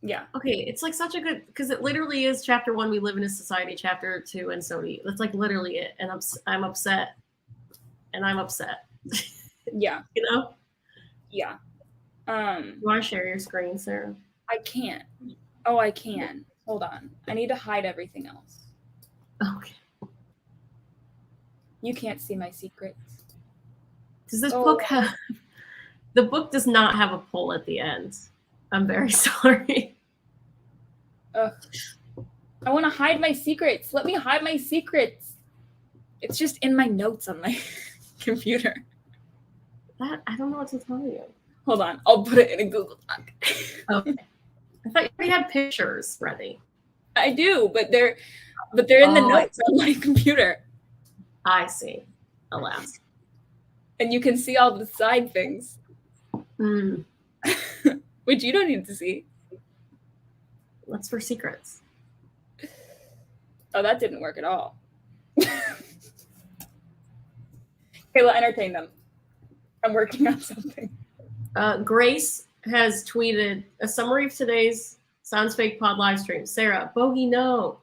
Yeah. Okay, it's like such a good because it literally is chapter 1. We live in a society. Chapter 2, and so do you. That's like literally it. And I'm upset, and I'm upset. Yeah. Yeah. You want to share your screen, Sarah? I can't. Oh, I can. Hold on. I need to hide everything else. Okay. You can't see my secrets. Does this book have? The book does not have a poll at the end. I'm very sorry. Ugh. I want to hide my secrets. Let me hide my secrets. It's just in my notes on my computer. That I don't know what to tell you. Hold on. I'll put it in a Google Doc. Okay. I thought you already had pictures ready. I do, but they're in the notes on my computer. I see. Alas. And you can see all the side things. Mm. Which you don't need to see. That's for secrets. Oh, that didn't work at all. Kayla, entertain them. I'm working on something. Grace has tweeted a summary of today's Sounds Fake Pod live stream. Sarah, bogey no.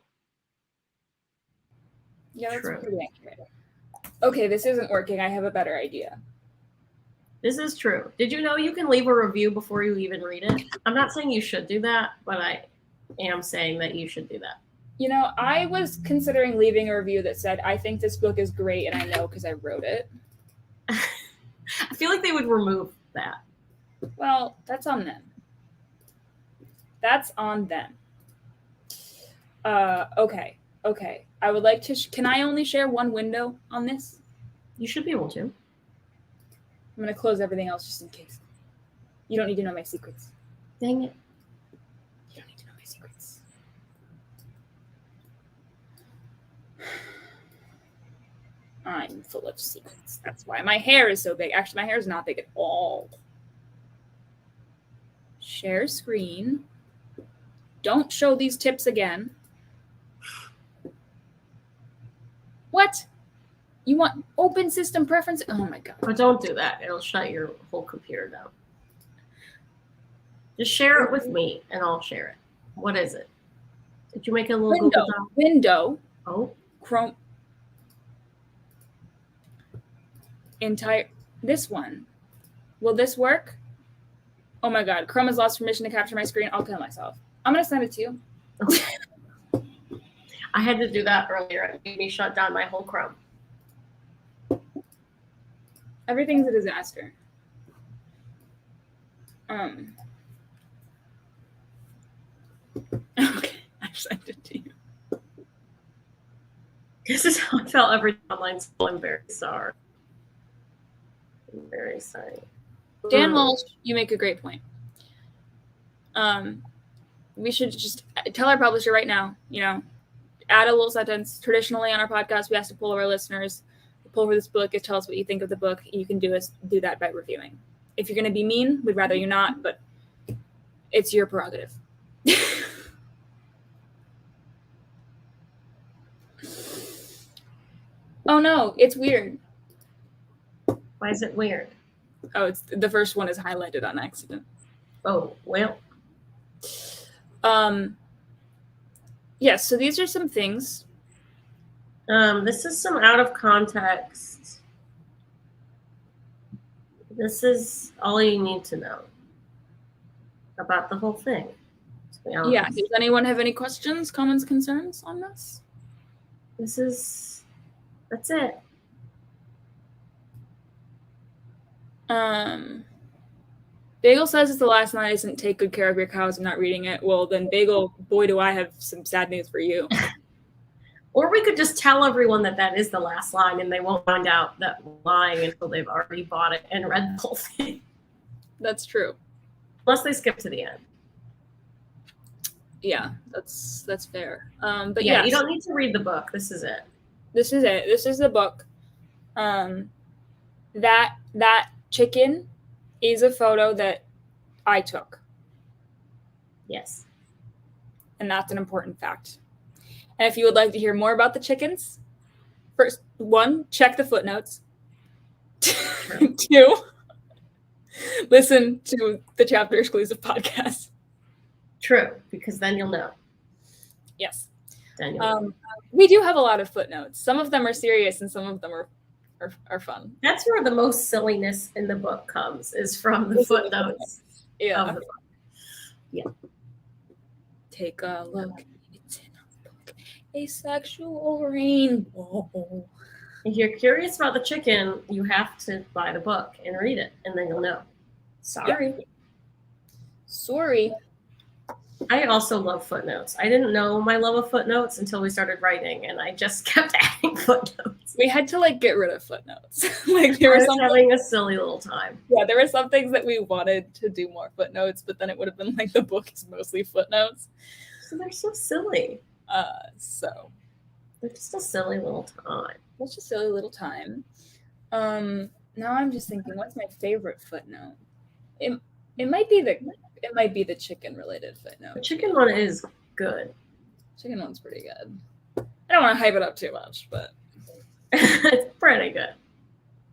Yeah, that's True. pretty accurate. Okay, this isn't working. I have a better idea. This is true. Did you know you can leave a review before you even read it? I'm not saying you should do that, but I am saying that you should do that. You know, I was considering leaving a review that said, I think this book is great, and I know because I wrote it. I feel like they would remove that. Well, that's on them. That's on them. Okay. I would like to... can I only share one window on this? You should be able to. I'm going to close everything else just in case. You don't need to know my secrets. Dang it. You don't need to know my secrets. I'm full of secrets. That's why my hair is so big. Actually, my hair is not big at all. Share screen. Don't show these tips again. What? You want open system preference? Oh my God. But don't do that. It'll shut your whole computer down. Just share it with me and I'll share it. What is it? Did you make a little Window. Google Doc? Window. Oh. Chrome. This one. Will this work? Oh my god, Chrome has lost permission to capture my screen. I'll kill myself. I'm gonna send it to you. I had to do that earlier. It made me shut down my whole Chrome. Everything's a disaster. Okay, I sent it to you. This is how I felt every time online school. I'm very sorry. I'm very sorry. Dan Walsh, you make a great point. We should just tell our publisher right now, add a little sentence. Traditionally on our podcast, we ask to pull our listeners, pull over this book, tell us what you think of the book. You can do that by reviewing. If you're going to be mean, we'd rather you not, but it's your prerogative. Oh no, it's weird. Why is it weird? Oh, it's the first one is highlighted on accident. Oh, well. Yes, so these are some things. This is some out of context. This is all you need to know about the whole thing. Yeah, does anyone have any questions, comments, concerns on this? That's it. Bagel says if the last line isn't take good care of your cows, I'm not reading it. Well, then Bagel, boy, do I have some sad news for you. Or we could just tell everyone that is the last line and they won't find out that we're lying until they've already bought it and read the whole thing. That's true. Unless they skip to the end. Yeah, that's fair. But yeah, yes. You don't need to read the book. This is it. This is it. This is the book. That chicken is a photo that I took. Yes. And that's an important fact. And if you would like to hear more about the chickens, first, 1, check the footnotes. 2, listen to the chapter exclusive podcast. True, because then you'll know. Yes. Then you'll know. We do have a lot of footnotes. Some of them are serious and some of them are fun. That's where the most silliness in the book comes, is from the footnotes Yeah. of the book. Yeah. Take a look. It's in a book. Asexual rainbow. If you're curious about the chicken, you have to buy the book and read it, and then you'll know. Sorry. Yeah. Sorry. I also love footnotes. I didn't know my love of footnotes until we started writing, and I just kept adding footnotes. We had to get rid of footnotes. There I was was having a silly little time. Yeah, there were some things that we wanted to do more footnotes, but then it would have been the book is mostly footnotes. So they're so silly. So They're just a silly little time. that's just a silly little time. Now I'm just thinking, what's my favorite footnote? It might be the chicken related The footnote. chicken one is good. Chicken one's pretty good. I don't want to hype it up too much, but It's pretty good.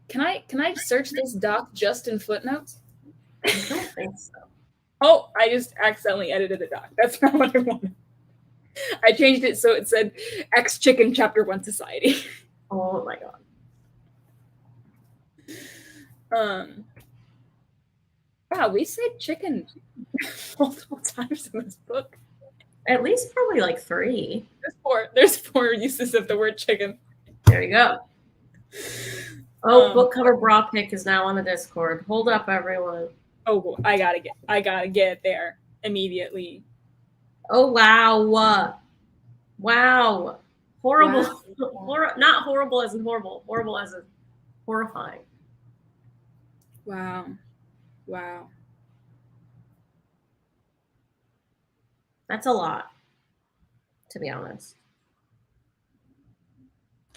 can I search this doc just in footnotes? I don't think so. Oh, I just accidentally edited the doc. That's not what I wanted. I changed it so it said X Chicken Chapter 1 Society. Oh my god. Wow, we said chicken multiple times in this book. At least probably 3. There's 4 uses of the word chicken. There you go. Oh, book cover bra pic is now on the Discord. Hold up, everyone. Oh, I gotta get it there immediately. Oh wow. Wow. Horrible. Wow. Not horrible as in horrible. Horrible as in horrifying. Wow. That's a lot, to be honest.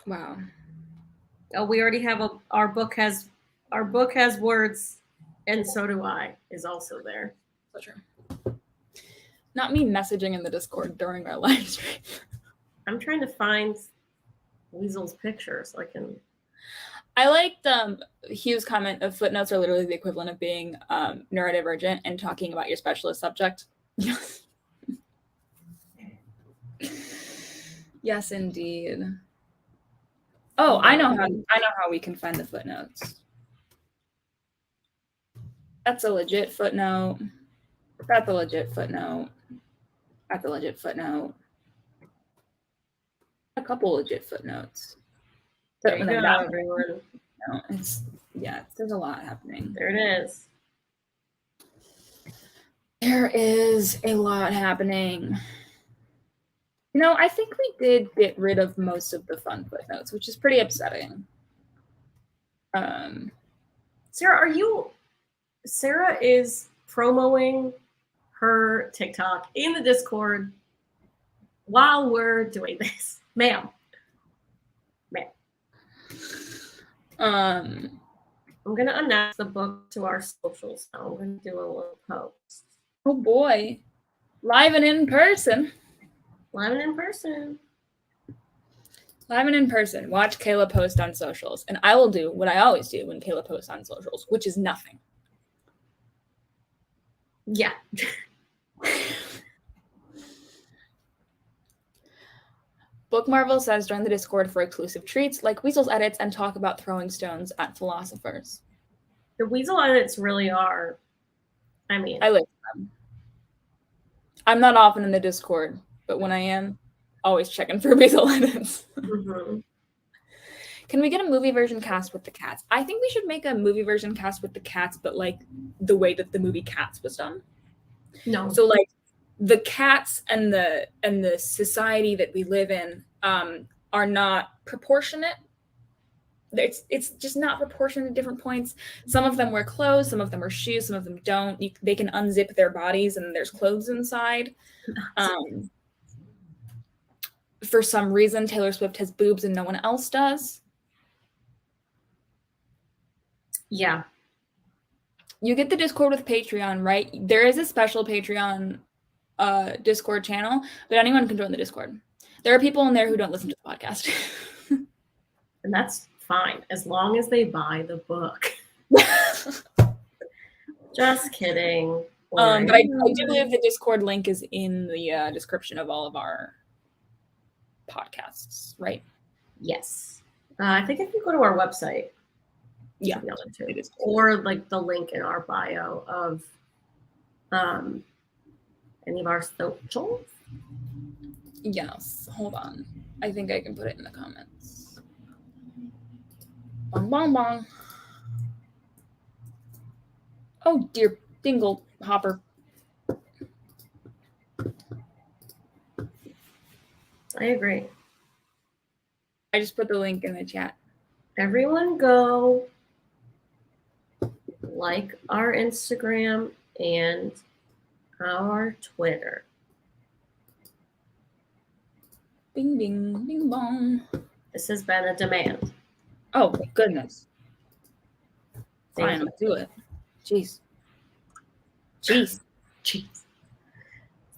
Wow. Oh, we already have our book has words, and so do I is also there. So true. Not me messaging in the Discord during our live stream. I'm trying to find Weasel's picture so I can. I liked Hugh's comment of footnotes are literally the equivalent of being neurodivergent and talking about your specialist subject. Yes, indeed. Oh, I know how we can find the footnotes. That's a legit footnote. That's a legit footnote. That's a legit footnote. A couple legit footnotes. There you go, everyone. No, there's a lot happening. There it is. There is a lot happening. No, I think we did get rid of most of the fun footnotes, which is pretty upsetting. Sarah is promoting her TikTok in the Discord while we're doing this. Ma'am. I'm gonna announce the book to our socials now. I'm gonna do a little post. Oh boy. Live and in person. Live and in person. Live and in person. Watch Kayla post on socials. And I will do what I always do when Kayla posts on socials, which is nothing. Yeah. Book Marvel says join the Discord for exclusive treats like Weasel's edits and talk about throwing stones at philosophers. The Weasel edits really are. I mean, I like them. I'm not often in the Discord, but when I am, always checking for Weasel edits. Mm-hmm. Can we get a movie version cast with the cats? I think we should make a movie version cast with the cats, but like the way that the movie Cats was done. No. So like the cats and the society that we live in are not proportionate. It's just not proportionate at different points. Some of them wear clothes, some of them wear shoes, some of them don't. They can unzip their bodies and there's clothes inside. For some reason, Taylor Swift has boobs and no one else does. Yeah. You get the Discord with Patreon, right? There is a special Patreon Discord channel, but anyone can join the Discord. There are people in there who don't listen to the podcast. And that's fine, as long as they buy the book. Just kidding. But I do believe the Discord link is in the description of all of our podcasts, right? Yes. I think if you go to our website, yeah, it is. Or like the link in our bio of any of our socials. Yes, hold on. I think I can put it in the comments. Bong bong bong. Oh dear dingle hopper. I agree. I just put the link in the chat. Everyone go like our Instagram and our Twitter. Bing bing bing bong. This has been a demand. Oh my goodness. Fine, I'll do it. Jeez. There's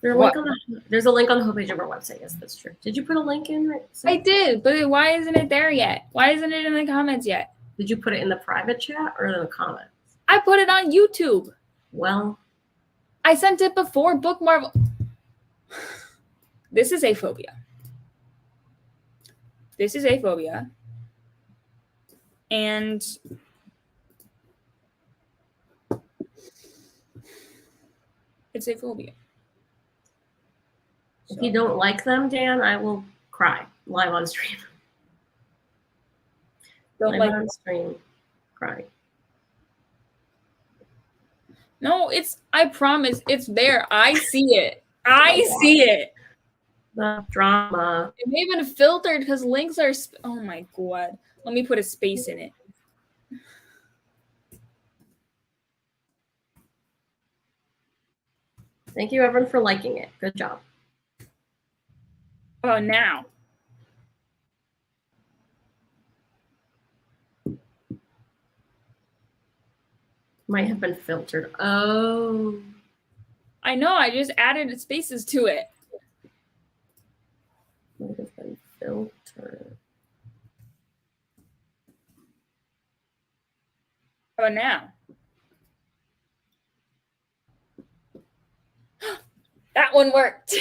a link on the homepage of our website. Yes, that's true. Did you put a link in? Right? I did, but why isn't it there yet? Why isn't it in the comments yet? Did you put it in the private chat or in the comments? I put it on YouTube. Well, I sent it before Book Marvel. This is a phobia. This is a phobia. And it's a phobia. If you don't like them, Dan, I will cry live on stream. Don't live like on stream, cry. No, I promise, it's there. I see it. I see it. The drama. It may have been filtered because links are. Oh my god. Let me put a space in it. Thank you, everyone, for liking it. Good job. Oh, now. Might have been filtered. Oh. I know. I just added spaces to it. Might have been filtered. Oh, now. That one worked.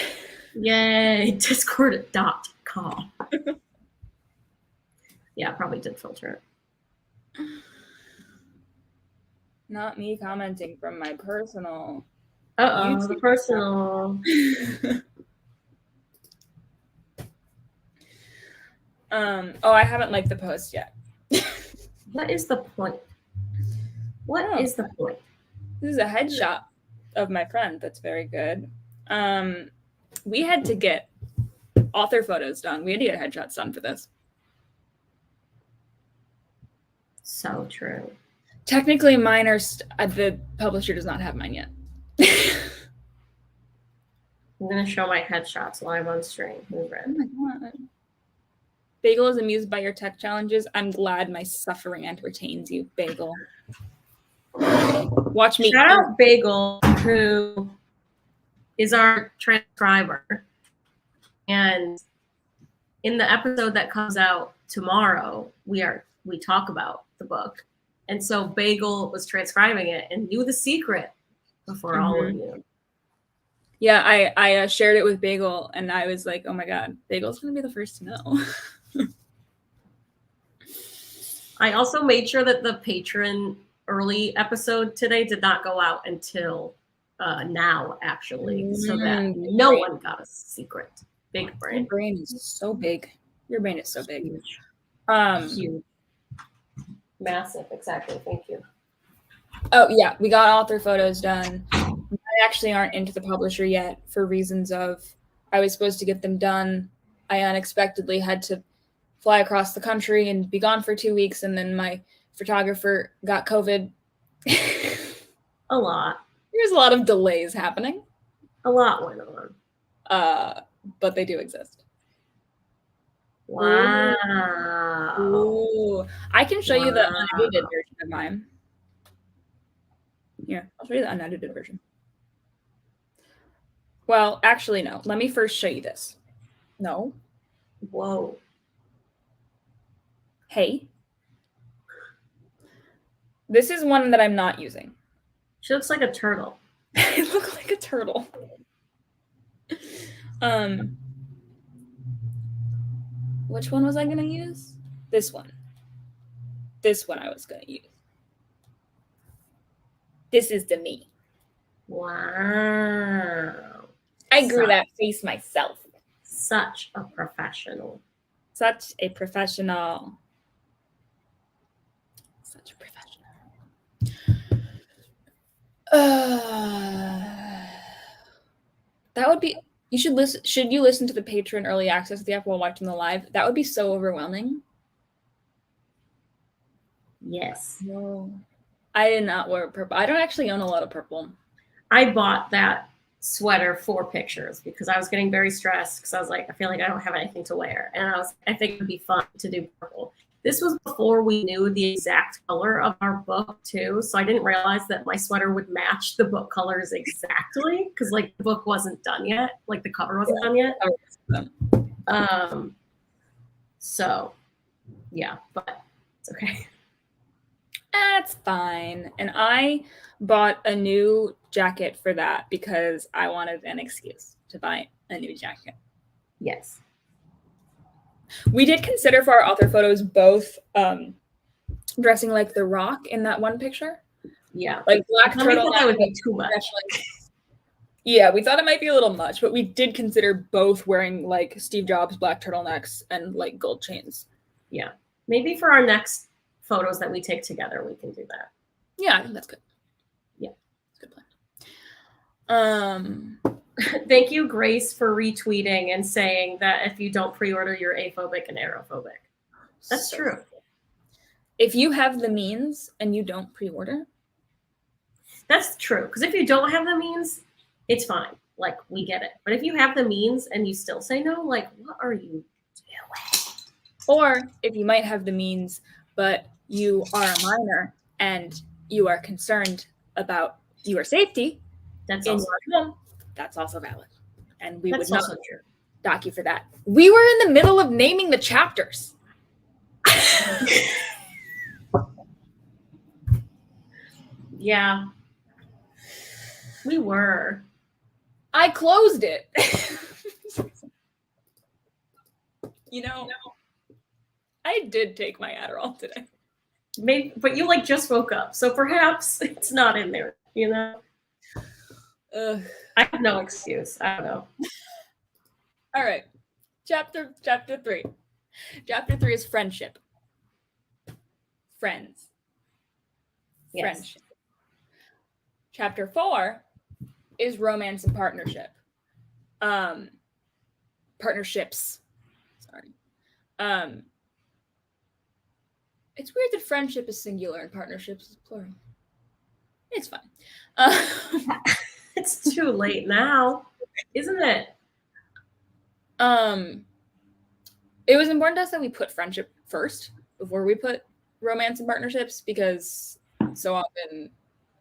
Yay. Discord.com. Yeah, I probably did filter it. Not me commenting from my personal. Uh-oh, the YouTube. personal. Oh, I haven't liked the post yet. What is the point? What is the point? This is a headshot of my friend. That's very good. We had to get author photos done. We had to get headshots done for this. So true. Technically, mine are the publisher does not have mine yet. I'm gonna show my headshots live on stream. Who's Oh read? my god. Bagel is amused by your tech challenges. I'm glad my suffering entertains you, Bagel. Watch me. Shout out Bagel, who is our transcriber. And in the episode that comes out tomorrow, we talk about the book. And so Bagel was transcribing it and knew the secret before all of you. Yeah, I shared it with Bagel, and I was like, oh my god, Bagel's gonna be the first to know. I also made sure that the patron early episode today did not go out until now, actually, so that no one got a secret. Big brain. Your brain is so big. Your brain is so big. Huge. Huge. Massive, exactly. Thank you. Oh yeah, we got author photos done. I actually aren't into the publisher yet for reasons of I was supposed to get them done. I unexpectedly had to fly across the country and be gone for 2 weeks, and then my photographer got COVID. A lot. There's a lot of delays happening. A lot went on. But they do exist. Wow. Ooh. I can show you the unedited version of mine. Here, I'll show you the unedited version. Well, actually, no. Let me first show you this. No. Whoa. Hey. This is one that I'm not using. She looks like a turtle. I look like a turtle. Which one was I going to use? This one. This one I was going to use. This is the me. Wow. I grew that face myself. Such a professional. Such a professional. Such a professional. That would be. You should listen. Should you listen to the Patreon early access of the app while watching the live? That would be so overwhelming. Yes. No. I did not wear purple. I don't actually own a lot of purple. I bought that sweater for pictures because I was getting very stressed because I was like, I feel like I don't have anything to wear. And I think it would be fun to do purple. This was before we knew the exact color of our book too. So I didn't realize that my sweater would match the book colors exactly because like the book wasn't done yet. Like the cover wasn't done yet. So yeah, but it's okay. That's fine. And I bought a new jacket for that because I wanted an excuse to buy a new jacket. Yes. We did consider for our author photos both dressing like The Rock in that one picture. Yeah. Like black turtle. That would be too much. Yeah, we thought it might be a little much, but we did consider both wearing like Steve Jobs black turtlenecks and like gold chains. Yeah. Maybe for our next photos that we take together, we can do that. Yeah, I think that's good. Yeah. That's a good plan. Thank you, Grace, for retweeting and saying that if you don't pre-order, you're aphobic and aerophobic. That's true. If you have the means and you don't pre-order. That's true. Because if you don't have the means, it's fine. Like, we get it. But if you have the means and you still say no, like, what are you doing? Or if you might have the means, but you are a minor and you are concerned about your safety That's in also your home, that's also valid. And we would not dock you for that. We were in the middle of naming the chapters. Yeah. We were. I closed it. You know, I did take my Adderall today. Maybe, but you like just woke up, so perhaps it's not in there. You know, Ugh. I have no excuse. I don't know. All right. Chapter 3. Chapter 3 is friendship. Friends. Yes. Friendship. Chapter 4 is romance and partnership. Partnerships. Sorry. It's weird that friendship is singular and partnerships is plural. It's fine. It's too late now, isn't it? It was important to us that we put friendship first before we put romance and partnerships, because so often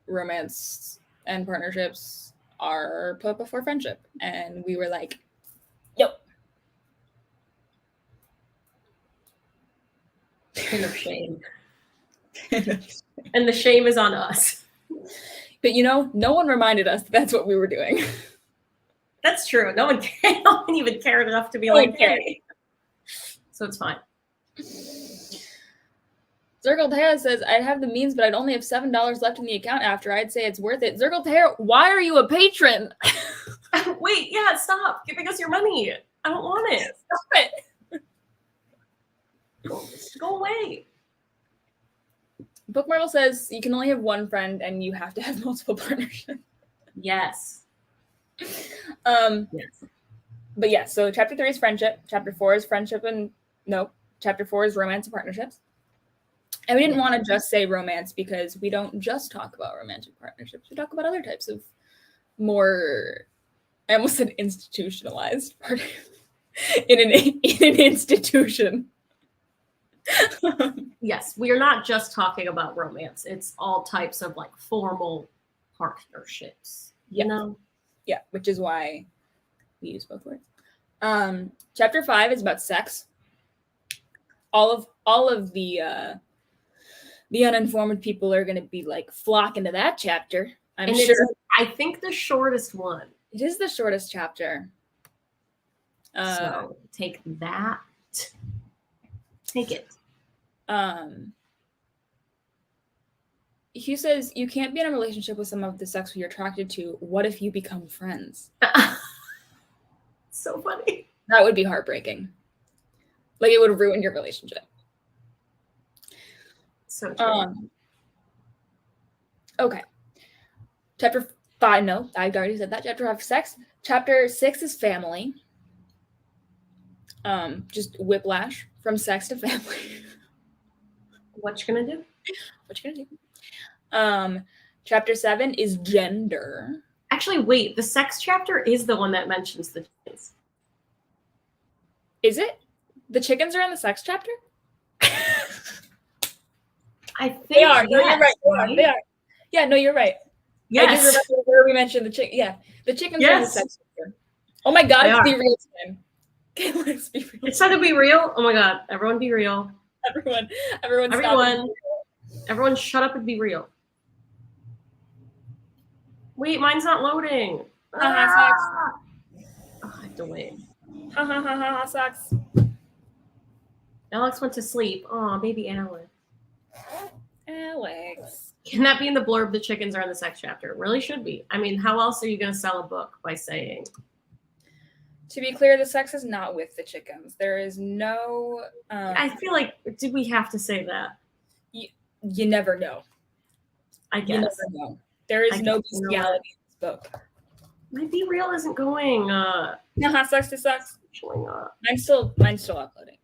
romance and partnerships are put before friendship, and we were like, yo. Kind of shame. And the shame is on us. But no one reminded us that's what we were doing. That's true. No one even cared enough to be No like, one cared. hey. So it's fine. Zirkle Taya says, I'd have the means, but I'd only have $7 left in the account after. I'd say it's worth it. Zirkle Taya, why are you a patron? Wait, yeah, stop giving us your money. I don't want it. Stop it. Go away. Book Marvel says you can only have one friend and you have to have multiple partnerships. Yes. Yes. But yeah, so chapter 3 is friendship. Chapter 4 is friendship chapter 4 is romance and partnerships. And we didn't want to just say romance because we don't just talk about romantic partnerships. We talk about other types of more, I almost said institutionalized in an institution. Yes, we are not just talking about romance. It's all types of like formal partnerships. You know? Yeah, which is why we use both words. Chapter 5 is about sex. All of the uninformed people are going to be like flocking to that chapter. I'm sure. It's, I think, the shortest one. It is the shortest chapter. So take that. Take it. He says you can't be in a relationship with someone of the sex who you're attracted to. What if you become friends? So funny. That would be heartbreaking. Like, it would ruin your relationship. So true. Okay. Chapter 5, no, I've already said that. Chapter 5, sex. Chapter 6 is family. Just whiplash from sex to family. What you gonna do? What you gonna do? Chapter 7 is gender. Actually, wait. The sex chapter is the one that mentions the chickens. Is it? The chickens are in the sex chapter? I think They are. No, yes, you're right. They are. Yeah, no, you're right. Yes. I just remember where we mentioned the chicken. Yeah, the chickens are in the sex chapter. Oh my God, it's Be Real time. Okay, let's be real. It's time to be real. Oh my God, everyone be real. Everyone shut up and be real. Wait, mine's not loading. Sex. Oh, I have to wait. Sex. Alex went to sleep. Oh, baby Alex. Alex. Can that be in the blurb? The chickens are in the sex chapter. It really should be. I mean, how else are you going to sell a book by saying? To be clear, the sex is not with the chickens. There is no. I feel like, did we have to say that? You never know. I guess. You never know. There is no bestiality in this book. My Be Real isn't going. Sex to sex. Showing up. Mine's still uploading.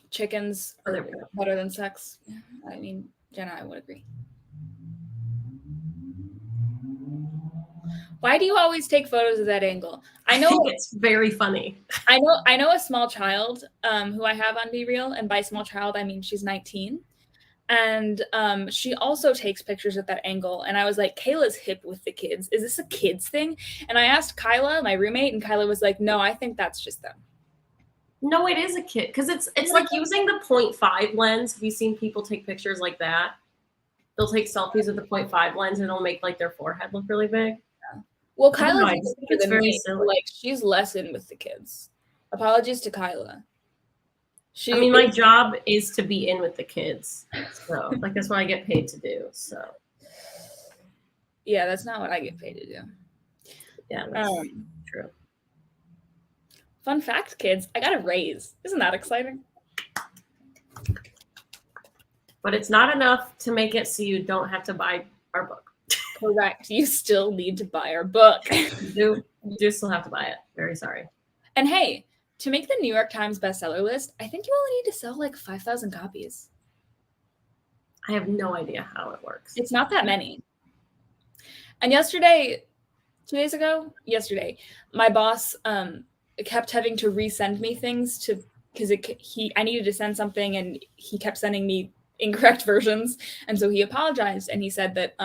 Chickens are better than sex. I mean, Jenna, I would agree. Why do you always take photos of that angle? I know it's very funny. I know a small child who I have on Be Real, and by small child I mean she's 19, and she also takes pictures at that angle. And I was like, Kayla's hip with the kids. Is this a kids thing? And I asked Kyla, my roommate, and Kyla was like, no, I think that's just them. No, it is a kid, because it's like using the 0.5 lens. Have you seen people take pictures like that? They'll take selfies with the 0.5 lens and it'll make like their forehead look really big. Well, I don't know, Kyla's I even just think bigger it's than very me, so, silly. like she's less in with the kids. Apologies to Kyla. I mean, my job is to be in with the kids, so like that's what I get paid to do. So yeah, that's not what I get paid to do. yeah, that's Um, true. Fun fact, kids, I got a raise. Isn't that exciting? But it's not enough to make it so you don't have to buy our book. Correct. You still need to buy our book. You do still have to buy it. Very sorry. And hey, to make the New York Times bestseller list, I think you only need to sell like 5,000 copies. I have no idea how it works. It's not that many. And yesterday, 2 days ago, my boss kept having to resend me things because I needed to send something and he kept sending me incorrect versions, and so he apologized and he said that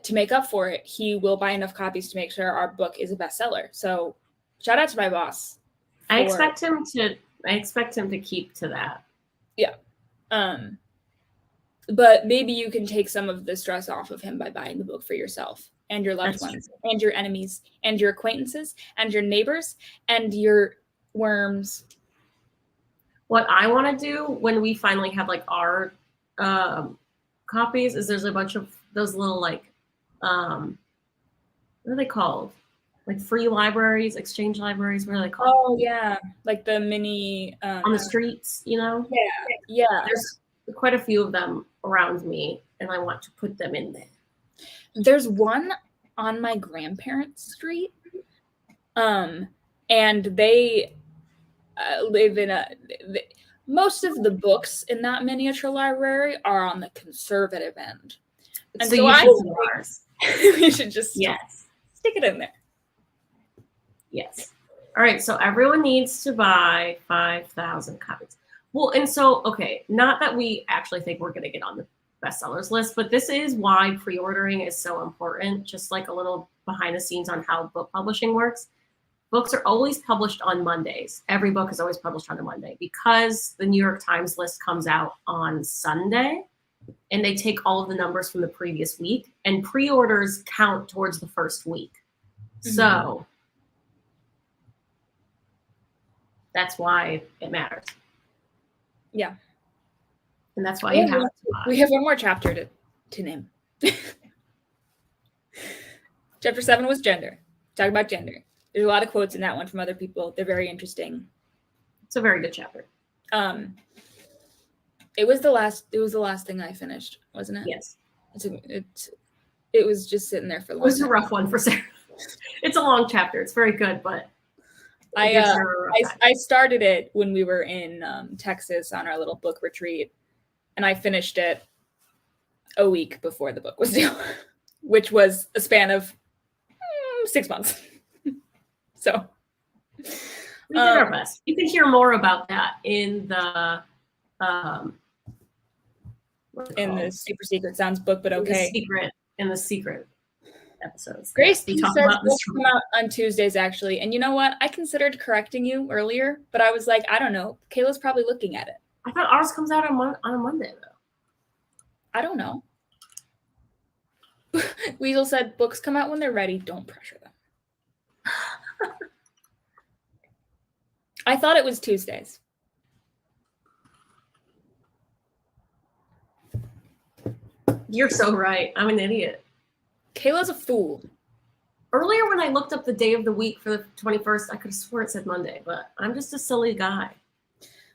to make up for it, he will buy enough copies to make sure our book is a bestseller. So shout out to my boss. I expect him to keep to that. Yeah. But maybe you can take some of the stress off of him by buying the book for yourself and your loved ones and your enemies and your acquaintances and your neighbors and your worms. What I want to do when we finally have like our copies is there's a bunch of those little like what are they called? Like free libraries, exchange libraries. What are they called? Oh yeah, like the mini on the streets, you know? Yeah. There's quite a few of them around me, and I want to put them in there. There's one on my grandparents' street, and they live in most of the books in that miniature library are on the conservative end. And so you should do ours. We should just stick it in there. Yes. All right. So everyone needs to buy 5,000 copies. Well, and so, okay, not that we actually think we're going to get on the bestsellers list, but this is why pre-ordering is so important. Just like a little behind the scenes on how book publishing works. Books are always published on Mondays. Every book is always published on a Monday because the New York Times list comes out on Sunday and they take all of the numbers from the previous week, and pre-orders count towards the first week. Mm-hmm. So that's why it matters. Yeah. And that's why you have to buy. We have one more chapter to name. Chapter 7 was gender. Talk about gender. There's a lot of quotes in that one from other people. They're very interesting. It's a very good chapter. It was the last thing I finished, wasn't it? Yes. It was just sitting there for a long time. It was a rough one for Sarah. It's a long chapter. It's very good, but I started it when we were in Texas on our little book retreat, and I finished it a week before the book was due, which was a span of 6 months. So we did our best. You can hear more about that in the Super Secret Sounds book, but okay. In the secret episodes. Grace says books come out on Tuesdays, actually. And you know what? I considered correcting you earlier, but I was like, I don't know. Kayla's probably looking at it. I thought ours comes out on a Monday, though. I don't know. Weasel said books come out when they're ready. Don't pressure them. I thought it was Tuesdays. You're so right. I'm an idiot. Kayla's a fool. Earlier when I looked up the day of the week for the 21st, I could have swore it said Monday, but I'm just a silly guy.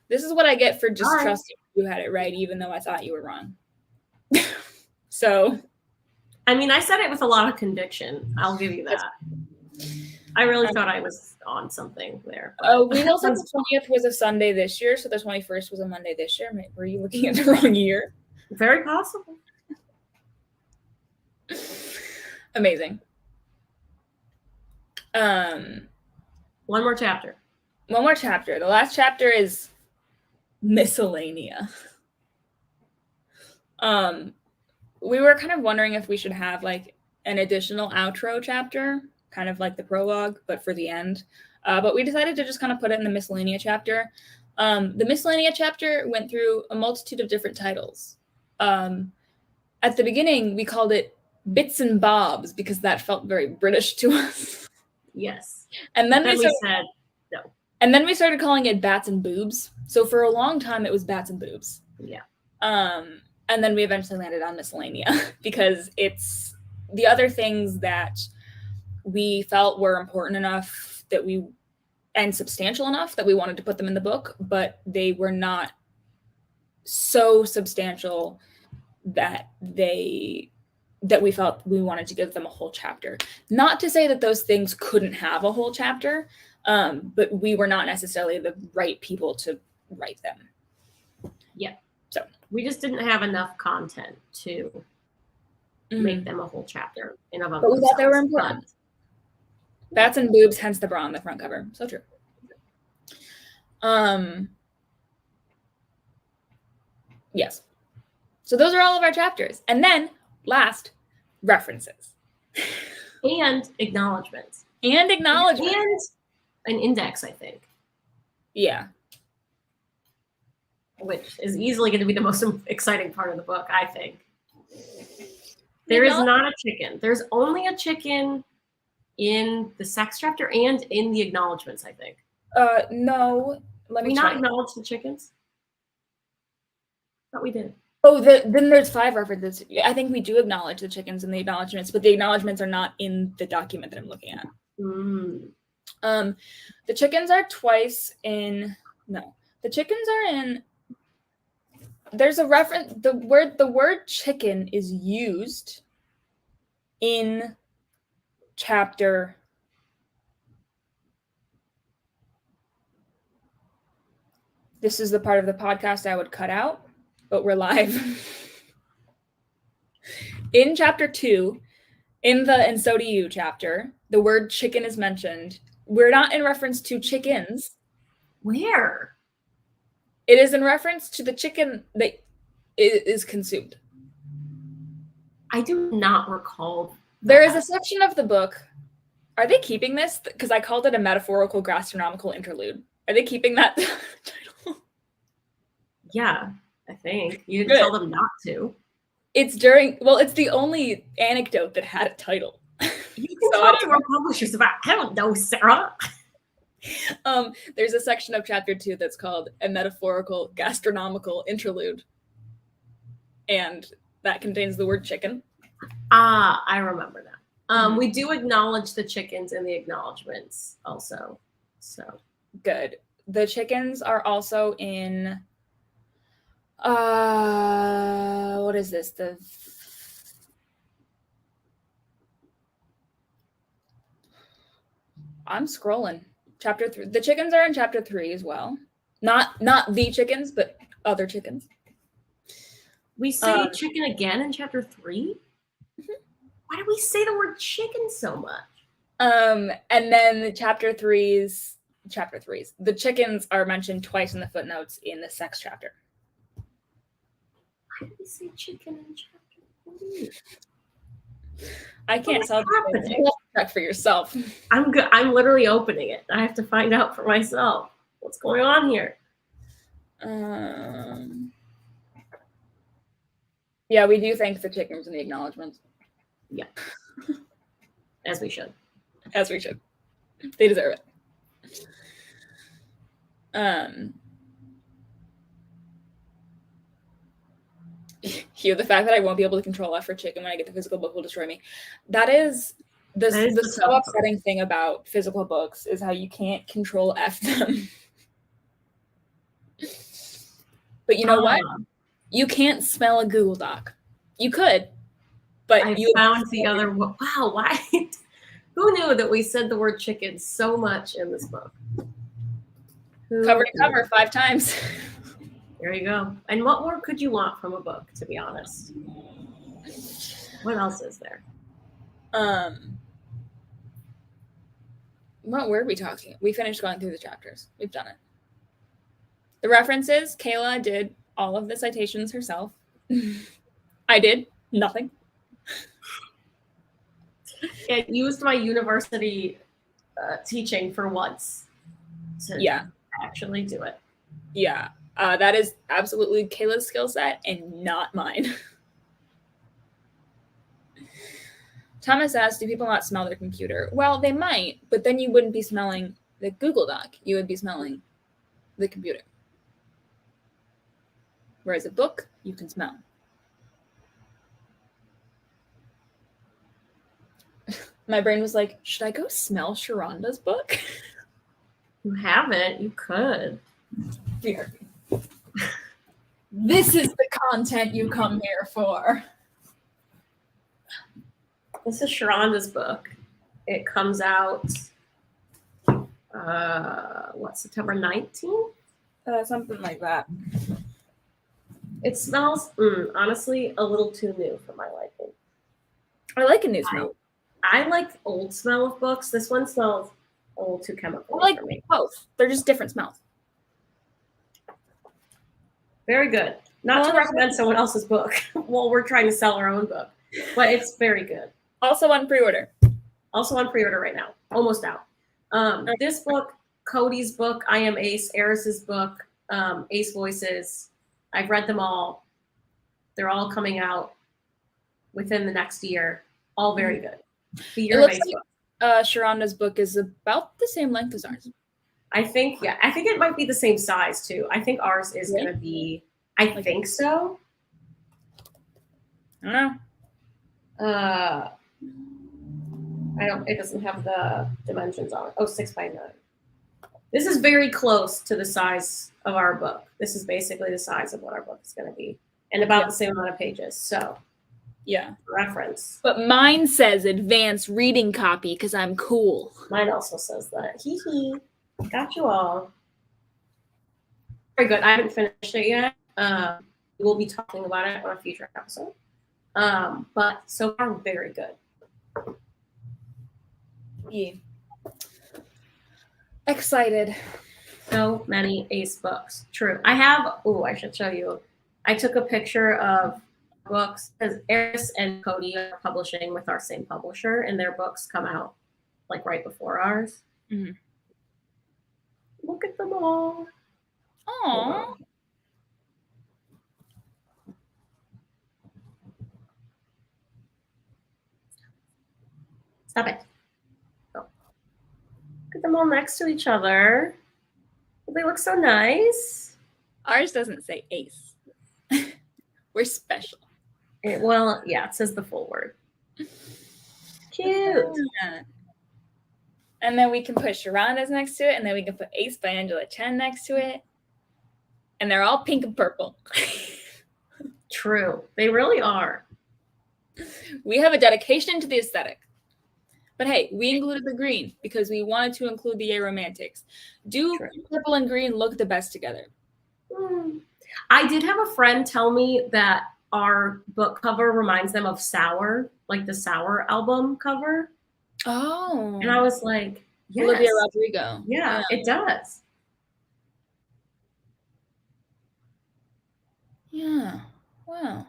This is what I get for just trusting you had it right, even though I thought you were wrong. So. I mean, I said it with a lot of conviction. I'll give you that. I really thought I was on something there. We know that the 20th was a Sunday this year, so the 21st was a Monday this year. Were you looking at the wrong year? Very possible. Amazing. One more chapter. One more chapter. The last chapter is miscellanea. We were kind of wondering if we should have like an additional outro chapter, kind of like the prologue, but for the end. But we decided to just kind of put it in the miscellanea chapter. The miscellanea chapter went through a multitude of different titles. At the beginning, we called it bits and bobs because that felt very British to us. Yes. And then, we said no. And then we started calling it bats and boobs. So for a long time it was bats and boobs. Yeah. And then we eventually landed on miscellanea because it's the other things that we felt were important enough and substantial enough that we wanted to put them in the book, but they were not so substantial that we felt we wanted to give them a whole chapter. Not to say that those things couldn't have a whole chapter, but we were not necessarily the right people to write them. Yeah. So we just didn't have enough content to make them a whole chapter in of but we thought they were important. Bats and boobs, hence the bra on the front cover. So true. Yes. So those are all of our chapters. And then last, references. And acknowledgements. And acknowledgements. And an index, I think. Yeah. Which is easily going to be the most exciting part of the book, I think. There is not a chicken. There's only a chicken in the sex chapter and in the acknowledgements, I think. No. Let me not acknowledge the chickens? I thought we did. Oh, then there's 5 references. I think we do acknowledge the chickens in the acknowledgements, but the acknowledgements are not in the document that I'm looking at. The chickens are twice in. No, the chickens are in. There's a reference. The word chicken is used in chapter. This is the part of the podcast I would cut out, but we're live. In chapter 2, in the And So Do You chapter, the word chicken is mentioned. We're not in reference to chickens. Where? It is in reference to the chicken that is consumed. I do not recall. There is a section of the book. Are they keeping this? Because I called it a metaphorical gastronomical interlude. Are they keeping that title? Yeah, I think. You didn't tell them not to. It's the only anecdote that had a title. You can talk to our publishers about, I don't know, Sarah. There's a section of chapter 2 that's called a metaphorical gastronomical interlude. And that contains the word chicken. I remember that. We do acknowledge the chickens in the acknowledgements also. So good. The chickens are also in what is this? I'm scrolling. Chapter 3. The chickens are in chapter 3 as well. Not the chickens, but other chickens. We say chicken again in chapter 3? Mm-hmm. Why do we say the word chicken so much? And then the chapter 3s. The chickens are mentioned twice in the footnotes in the sex chapter. Why do we say chicken in chapter 3? I can't tell you. Check for yourself. I'm good. I'm literally opening it. I have to find out for myself what's going on here. Yeah, we do thank the chickens in the acknowledgements. Yeah. As we should. As we should. They deserve it. The fact that I won't be able to control F for chicken when I get the physical book will destroy me. That is the so upsetting thing about physical books is how you can't control F them. But you know what? You can't spell a Google Doc. You could, but you found the other. Wow, why? Who knew that we said the word chicken so much in this book? Cover to cover 5 times. There you go. And what more could you want from a book, to be honest? What else is there? What were we talking? We finished going through the chapters. We've done it. The references, Kayla did all of the citations herself. I did nothing. It used my university teaching for once to actually do it. Yeah. That is absolutely Kayla's skill set and not mine. Thomas asked, do people not smell their computer? Well, they might, but then you wouldn't be smelling the Google Doc. You would be smelling the computer. Whereas a book, you can smell. My brain was like, should I go smell Sharonda's book? You haven't. You could. This is the content you come here for. This is Sharonda's book. It comes out, September 19th? Something like that. It smells, honestly, a little too new for my liking. I like a new smell. I like old smell of books. This one smells a little too chemical I like for me. both. They're just different smells. Very good. Not to recommend someone else's book while we're trying to sell our own book, but it's very good. Also on pre-order. Also on pre-order right now. Almost out. This book, Cody's book, I Am Ace, Eris's book, Ace Voices. I've read them all. They're all coming out within the next year. All very good. The Year of Ace book. Sharonda's book is about the same length as ours. I think it might be the same size too. I think ours is going to be, I think so. I don't know. It doesn't have the dimensions on it. Oh, 6x9. This is very close to the size of our book. This is basically the size of what our book is going to be, and about the same amount of pages. So, yeah, reference. But mine says advanced reading copy because I'm cool. Mine also says that. Hee hee. Got you all. Very good. I haven't finished it yet. We'll be talking about it on a future episode. But so far, very good. Yeah. Excited. So many Ace books. True. I should show you. I took a picture of books because Eris and Cody are publishing with our same publisher, and their books come out like right before ours. Mm-hmm. Look at them all. Aww. Stop it. Oh. Look at them all next to each other. They look so nice. Ours doesn't say Ace. We're special. It says the full word. Cute. Yeah. And then we can put Sharonda's next to it, and then we can put Ace by Angela Chen next to it. And they're all pink and purple. True. They really are. We have a dedication to the aesthetic. But hey, we included the green because we wanted to include the aromantics. Do purple and green look the best together? I did have a friend tell me that our book cover reminds them of Sour, like the Sour album cover. Oh. And I was like, yes. Olivia Rodrigo. Yeah, it does. Yeah. Wow.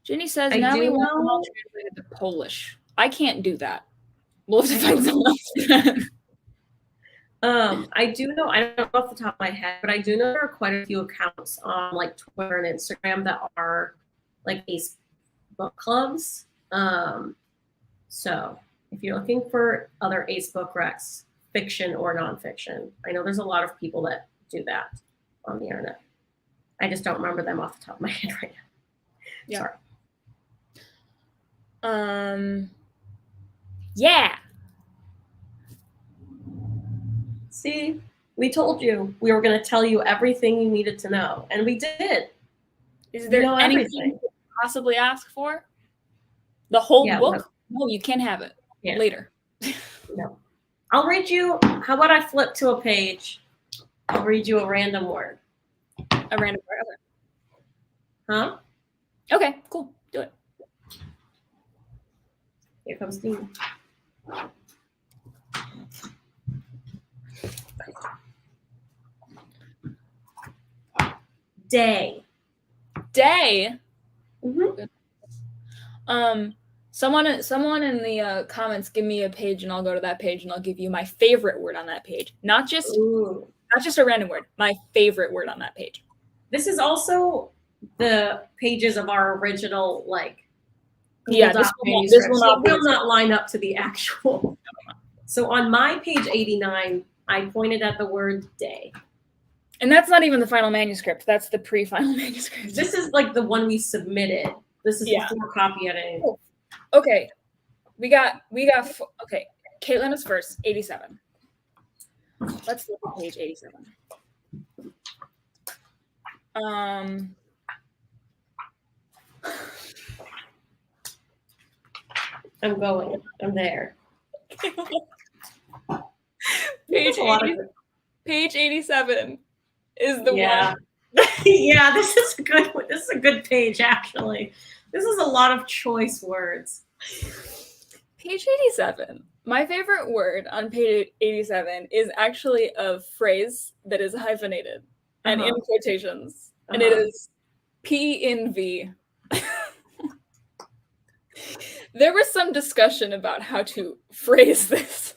Jenny says now we want them all translated to Polish. I can't do that. We'll have to find someone else. I do know, I don't know off the top of my head, but I do know there are quite a few accounts on like Twitter and Instagram that are like Ace book clubs. So if you're looking for other Ace book recs, fiction or nonfiction, I know there's a lot of people that do that on the internet. I just don't remember them off the top of my head right now. Yeah. Sorry. Yeah. See, we told you we were going to tell you everything you needed to know, and we did. Is there anything you could possibly ask for? The whole book? No, you can't have it. Later. No. I'll read you. How about I flip to a page? I'll read you a random word. A random word? Okay. Huh? Okay, cool. Do it. Here comes Dean. Day. Mm-hmm. Someone in the comments give me a page, and I'll go to that page, and I'll give you my favorite word on that page. Not just a random word. My favorite word on that page. This is also the pages of our original Yeah, Google this Doc will not- manuscript, this will so not it be will not line up to the actual. So on my page 89, I pointed at the word day. And that's not even the final manuscript. That's the pre-final manuscript. This is like the one we submitted. This is Yeah. before copy editing. Oh, okay. We got okay. Caitlin is first, 87. Let's look at page 87. I'm going. I'm there. Page There's a lot 80, of- page 87 is the yeah. one. Yeah, this is a good one. This is a good page, actually. This is a lot of choice words. Page 87. My favorite word on page 87 is actually a phrase that is hyphenated and in quotations. And it is P in V. There was some discussion about how to phrase this.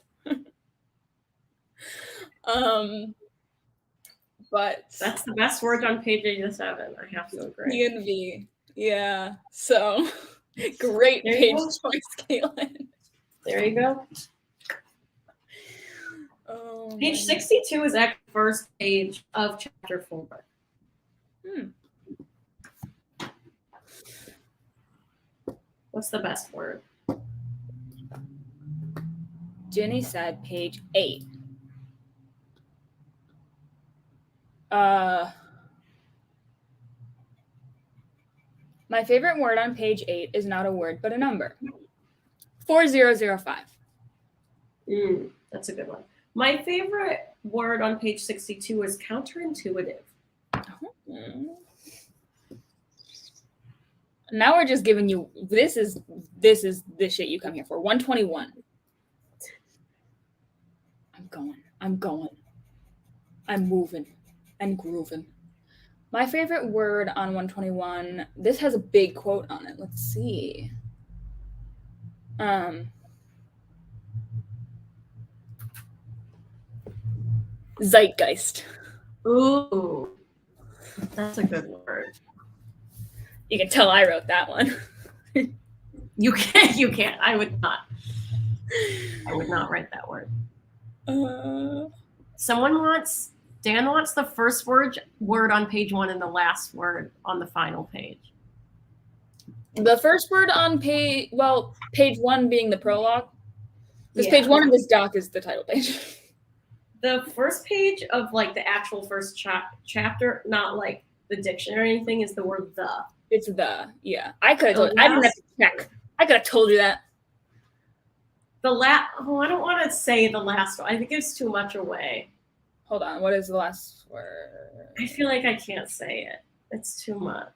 But That's the best word on page 87. I have to agree. P and V. Yeah. So great There you page go. choice, Caitlin. There you go. Oh, Page 62 is actually the first page of chapter 4. What's the best word? Jenny said page 8. My favorite word on page 8 is not a word, but a number. 4005. That's a good one. My favorite word on page 62 is counterintuitive. Now we're just giving you this is the shit you come here for. 121. I'm going. I'm moving and grooving. My favorite word on 121, this has a big quote on it. Let's see. Zeitgeist. Ooh, that's a good word. You can tell I wrote that one. You can't. I would not write that word. Dan wants the first word on page 1 and the last word on the final page. The first word on page 1 being the prologue. This Yeah. page 1 of this doc is the title page. The first page of like the actual first chapter, not like the dictionary or anything, is the word the. It's the, yeah. I could have told you. I didn't have to check. I could have told you that. I don't want to say the last one. I think it's too much away. Hold on. What is the last word? I feel like I can't say it. It's too much.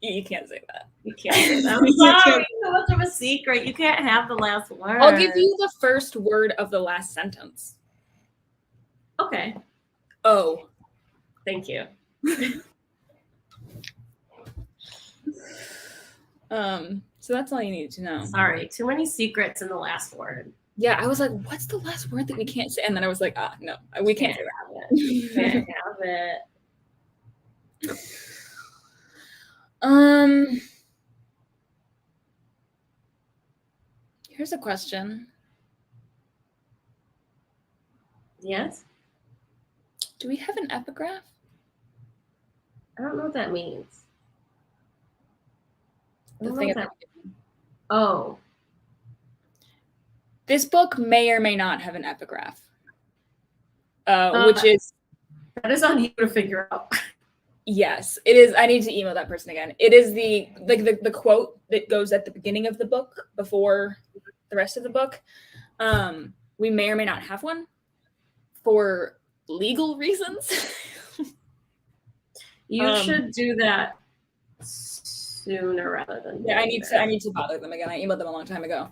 You can't say that. You can't say that. I'm sorry. It's too much of a secret. You can't have the last word. I'll give you the first word of the last sentence. Okay. Oh. Thank you. So that's all you need to know. Sorry, too many secrets in the last word. Yeah, I was like, what's the last word that we can't say? And then I was like, no, we can't say that. You can't have it. Here's a question. Yes? Do we have an epigraph? I don't know what that means. Oh. This book may or may not have an epigraph. Which is... That is on you to figure out. Yes, it is. I need to email that person again. It is the quote that goes at the beginning of the book before the rest of the book. We may or may not have one for legal reasons. You should do that sooner rather than later. I need to bother them again. I emailed them a long time ago.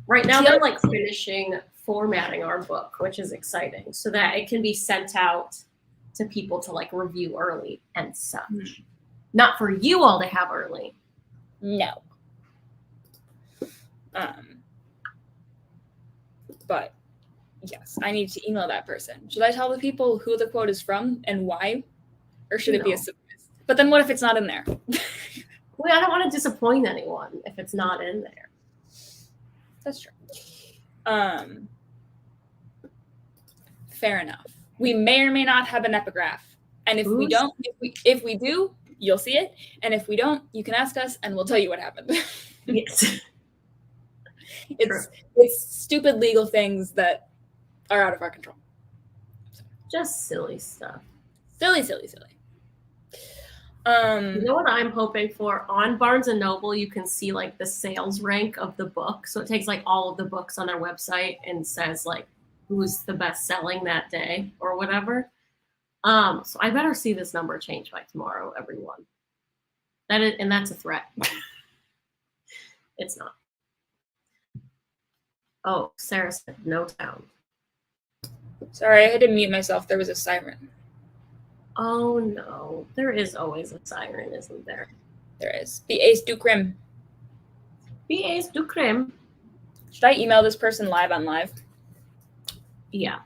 Right now they're like finishing formatting our book, which is exciting, so that it can be sent out to people to like review early and such. Not for you all to have early. No. But yes, I need to email that person. Should I tell the people who the quote is from and why? Or should it be a surprise? But then what if it's not in there? Well, I don't want to disappoint anyone if it's not in there. That's true. Fair enough. We may or may not have an epigraph. And if we don't, if we do, you'll see it. And if we don't, you can ask us and we'll tell you what happened. Yes. It's stupid legal things that are out of our control. Just silly stuff. Silly. You know what I'm hoping for? On Barnes & Noble, you can see like the sales rank of the book. So it takes like all of the books on their website and says like who's the best selling that day or whatever. So I better see this number change by tomorrow, everyone. And that's a threat. It's not. Oh, Sarah said no sound. Sorry, I had to mute myself. There was a siren. Oh no, there is always a siren, isn't there? There is. The Ace du Crime. The Ace du Crime. Should I email this person live on live? Yeah.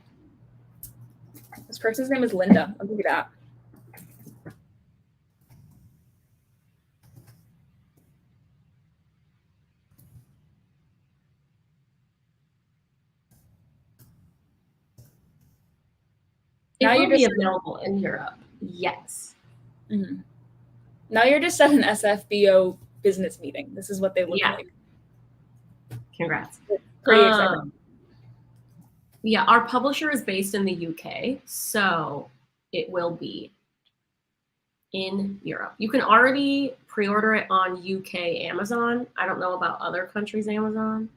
This person's name is Linda. I'll give you that. It will be available in Europe. Yes. Mm-hmm. Now you're just at an SFBO business meeting. This is what they look like. Congrats. Pretty exciting. Yeah, our publisher is based in the UK, so it will be in Europe. You can already pre-order it on UK Amazon. I don't know about other countries' Amazon,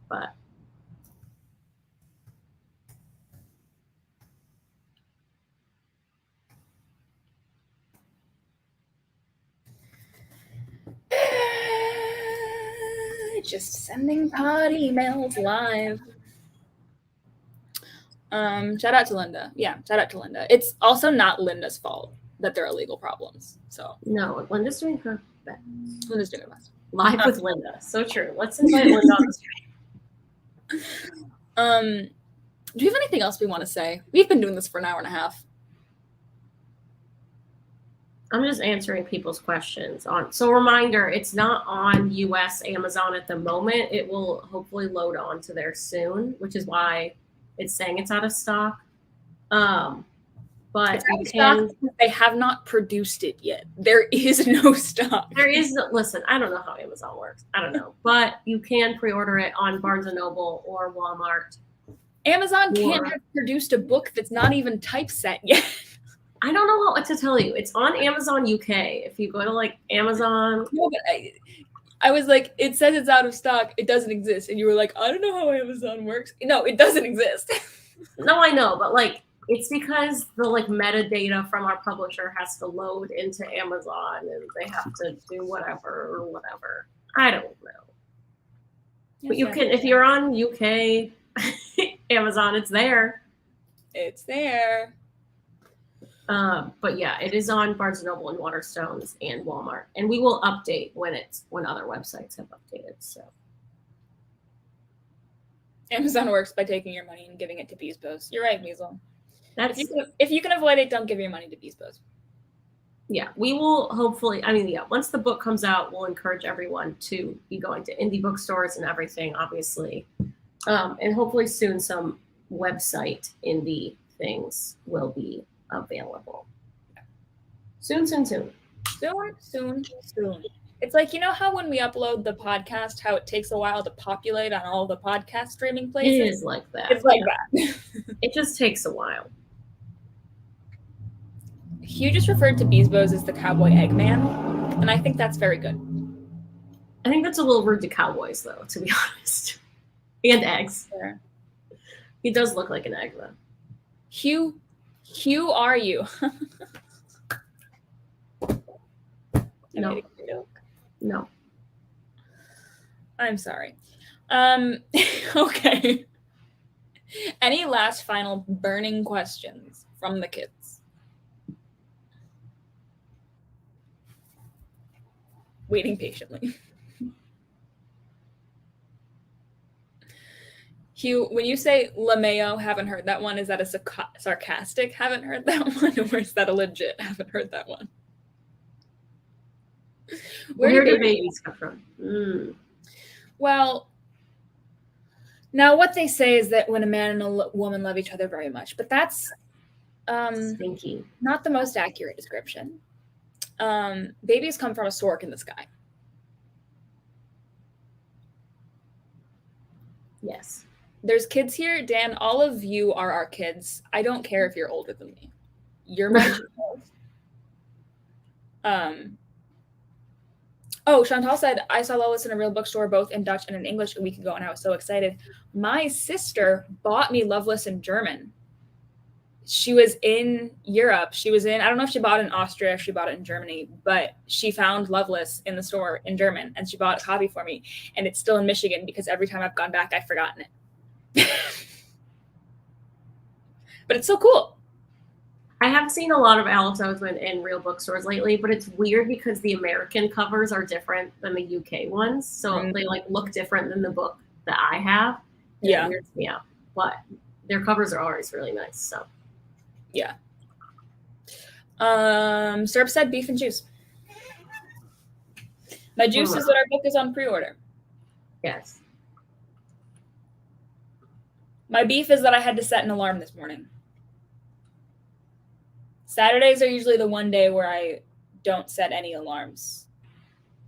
but just sending pod emails live. Shout out to Linda. Yeah, shout out to Linda. It's also not Linda's fault that there are legal problems. So no, Linda's doing her best. Linda's doing her best. Live with Linda. So true. Let's invite Linda on the stream. Do you have anything else we want to say? We've been doing this for an hour and a half. I'm just answering people's questions on. So reminder, it's not on US Amazon at the moment. It will hopefully load onto there soon, which is why it's saying it's out of stock. But it's out of stock because they have not produced it yet. There is no stock. There is listen, I don't know how Amazon works. I don't know. But you can pre-order it on Barnes & Noble or Walmart. Amazon can't have produced a book that's not even typeset yet. I don't know what to tell you. It's on Amazon UK. If you go to like Amazon. No, but I was like, it says it's out of stock. It doesn't exist. And you were like, I don't know how Amazon works. No, it doesn't exist. No, I know. But like, it's because the like metadata from our publisher has to load into Amazon and they have to do whatever. I don't know. Yes, but you can, if you're on UK Amazon, it's there. It's there. But yeah, it is on Barnes & Noble and Waterstones and Walmart, and we will update when other websites have updated. So Amazon works by taking your money and giving it to Beesbos. You're right, Measle. If you can avoid it, don't give your money to Beesbos. Yeah, we will hopefully. I mean, yeah, once the book comes out, we'll encourage everyone to be going to indie bookstores and everything, obviously, and hopefully soon some website indie things will be available. Soon. It's like, you know how when we upload the podcast, how it takes a while to populate on all the podcast streaming places? It is like that. It's like that. It just takes a while. Hugh just referred to Beesbos as the cowboy Eggman, and I think that's very good. I think that's a little rude to cowboys, though, to be honest. And eggs. Sure. He does look like an egg, though. Hugh, are you? No. I'm sorry. Okay. Any last final burning questions from the kids? Waiting patiently. Hugh, when you say LaMayo, haven't heard that one, is that a sarcastic haven't heard that one, or is that a legit haven't heard that one? Where do babies come from? Mm. Well, now what they say is that when a man and a woman love each other very much, but that's Stinky. not the most accurate description. Babies come from a stork in the sky. Yes. There's kids here. Dan, all of you are our kids. I don't care if you're older than me. You're my child. Oh, Chantal said, I saw Lois in a real bookstore, both in Dutch and in English, a week ago, and I was so excited. My sister bought me Loveless in German. She was in Europe. She was in, I don't know if she bought it in Austria, if she bought it in Germany, but she found Loveless in the store in German, and she bought a copy for me, and it's still in Michigan because every time I've gone back, I've forgotten it. But it's so cool. I have seen a lot of Alice Oseman in real bookstores lately, but it's weird because the American covers are different than the UK ones. So they like look different than the book that I have. Yeah. It weirds me out. But their covers are always really nice. So yeah. Syrup said beef and juice. My juice is that our book is on pre-order. Yes. My beef is that I had to set an alarm this morning. Saturdays are usually the one day where I don't set any alarms.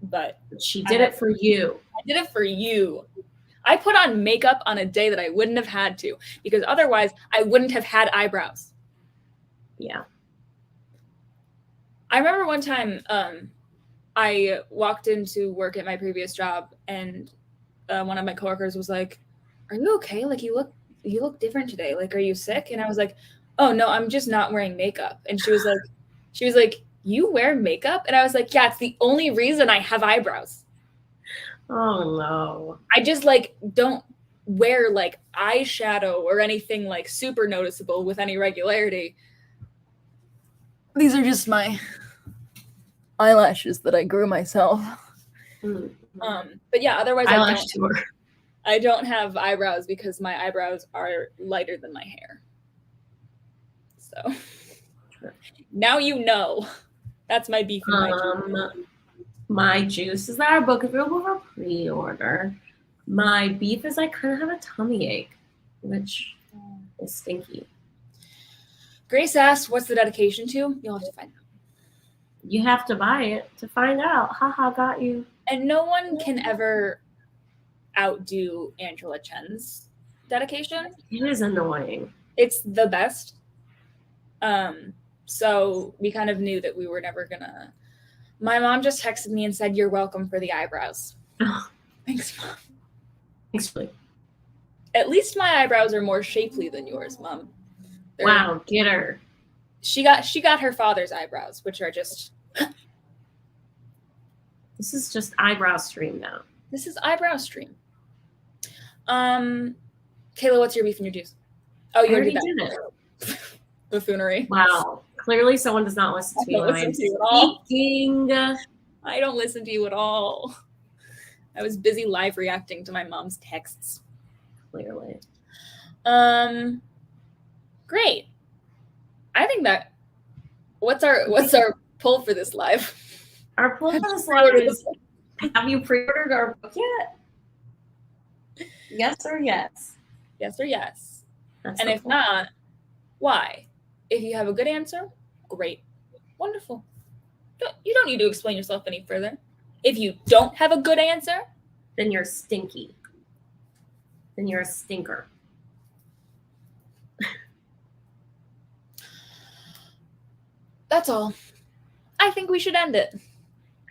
But she did it for you. I did it for you. I put on makeup on a day that I wouldn't have had to, because otherwise I wouldn't have had eyebrows. Yeah. I remember one time I walked into work at my previous job, and one of my coworkers was like, "Are you okay? Like you look different today. Like, are you sick?" And I was like, "Oh no, I'm just not wearing makeup." And she was like, "You wear makeup?" And I was like, "Yeah, it's the only reason I have eyebrows." Oh no. I just like don't wear like eyeshadow or anything like super noticeable with any regularity. These are just my eyelashes that I grew myself. Mm-hmm. But yeah, otherwise I don't have eyebrows because my eyebrows are lighter than my hair. So now you know. That's my beef and my juice. My juice is that our book is available for pre-order. My beef is I kind of have a tummy ache, which is stinky. Grace asked, what's the dedication to? You'll have to find out. You have to buy it to find out. Haha, got you. And no one can ever outdo Angela Chen's dedication. It is annoying. It's the best. So we kind of knew that we were never gonna. My mom just texted me and said, "You're welcome for the eyebrows." Oh. Thanks, Mom. Thanks, Julie. At least my eyebrows are more shapely than yours, Mom. Wow, get her. She got her father's eyebrows, which are just. This is just eyebrow stream now. This is eyebrow stream. Kayla, what's your beef and your juice? Oh, you already did it. Buffoonery. Wow. Clearly someone does not listen to me when I'm speaking. I don't listen to you at all. I was busy live reacting to my mom's texts. Clearly. Great. I think that what's our poll for this live? Our poll for this live is, have you pre-ordered our book yet? Yes or yes? Yes or yes. That's and if not, why? If you have a good answer, great. Wonderful. You don't need to explain yourself any further. If you don't have a good answer, then you're stinky. Then you're a stinker. That's all. I think we should end it.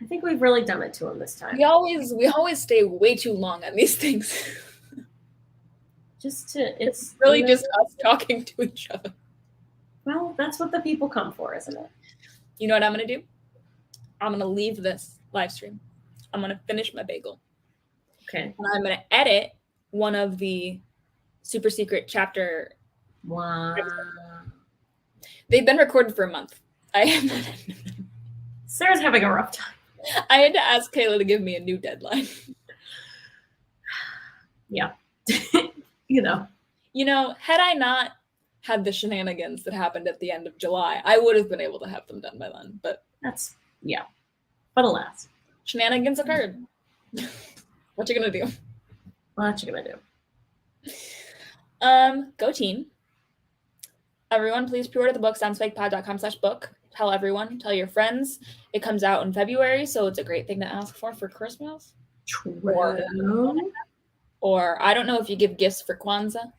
I think we've really done it to him this time. We always stay way too long on these things. It's really just us talking to each other. Well, that's what the people come for, isn't it? You know what I'm going to do? I'm going to leave this live stream. I'm going to finish my bagel. Okay. And I'm going to edit one of the super secret chapter. Wow. They've been recorded for a month. Sarah's having a rough time. I had to ask Kayla to give me a new deadline. Yeah. Had I not had the shenanigans that happened at the end of July, I would have been able to have them done by then. But but alas. Shenanigans occurred. What you gonna do? What you gonna do? Go team. Everyone, please pre-order the book, soundsfakepod.com/book. Tell everyone, tell your friends. It comes out in February, so it's a great thing to ask for Christmas. True. Or I don't know if you give gifts for Kwanzaa.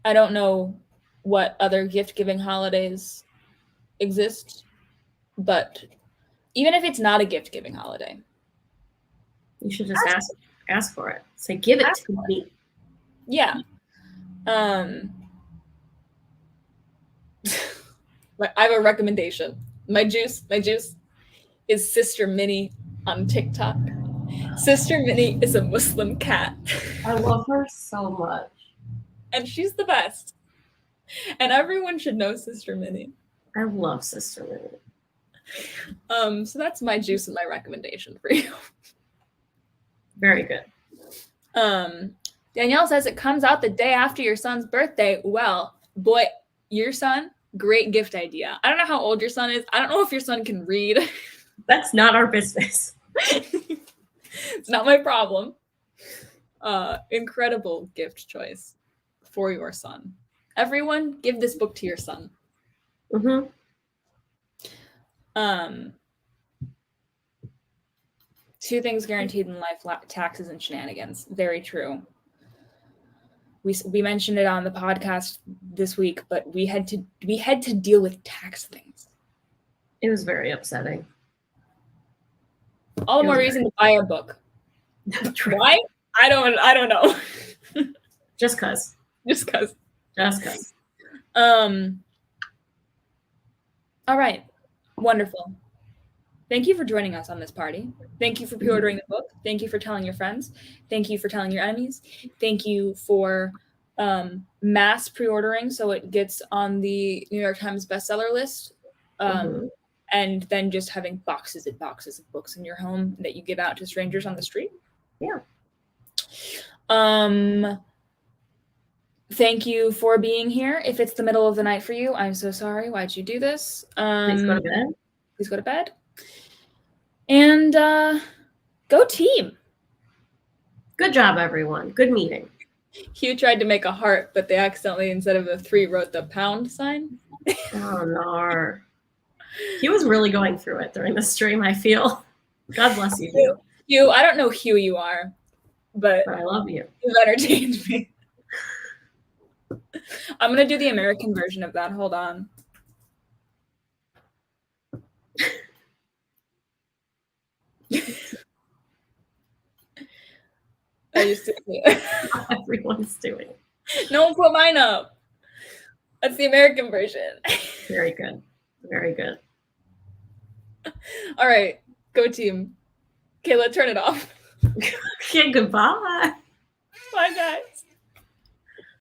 I don't know what other gift-giving holidays exist, but even if it's not a gift-giving holiday, You should just ask for it. Say, give it to me. yeah. I have a recommendation. My juice is Sister Minnie on TikTok. Sister Minnie is a Muslim cat. I love her so much. And she's the best. And everyone should know Sister Minnie. I love Sister Minnie. So that's my juice and my recommendation for you. Very good. Danielle says it comes out the day after your son's birthday. Well, boy, your son, great gift idea. I don't know how old your son is. I don't know if your son can read. That's not our business. It's not my problem. Incredible gift choice for your son. Everyone, give this book to your son. Mm-hmm. 2 things guaranteed in life: taxes and shenanigans. Very true. We mentioned it on the podcast this week, but we had to deal with tax things. It was very upsetting. All the more reason to buy our book. Why? I don't know. Just cause. Just cause. All right. Wonderful. Thank you for joining us on this party. Thank you for pre-ordering the book. Thank you for telling your friends. Thank you for telling your enemies. Thank you for mass pre-ordering so it gets on the New York Times bestseller list. And then just having boxes and boxes of books in your home that you give out to strangers on the street. Yeah. Thank you for being here. If it's the middle of the night for you, I'm so sorry. Why'd you do this? Please go to bed. Please go to bed. And go team. Good job, everyone. Good meeting. Hugh tried to make a heart, but they accidentally, instead of a 3, wrote the pound sign. Oh, no. He was really going through it during the stream, I feel. God bless you, Hugh. Hugh, I don't know who you are, but I love you. You've entertained me. I'm going to do the American version of that. Hold on. I just did it. Everyone's doing it. No one put mine up. That's the American version. Very good. Very good. All right. Go team. Kayla, turn it off. Okay, goodbye. Bye, guys.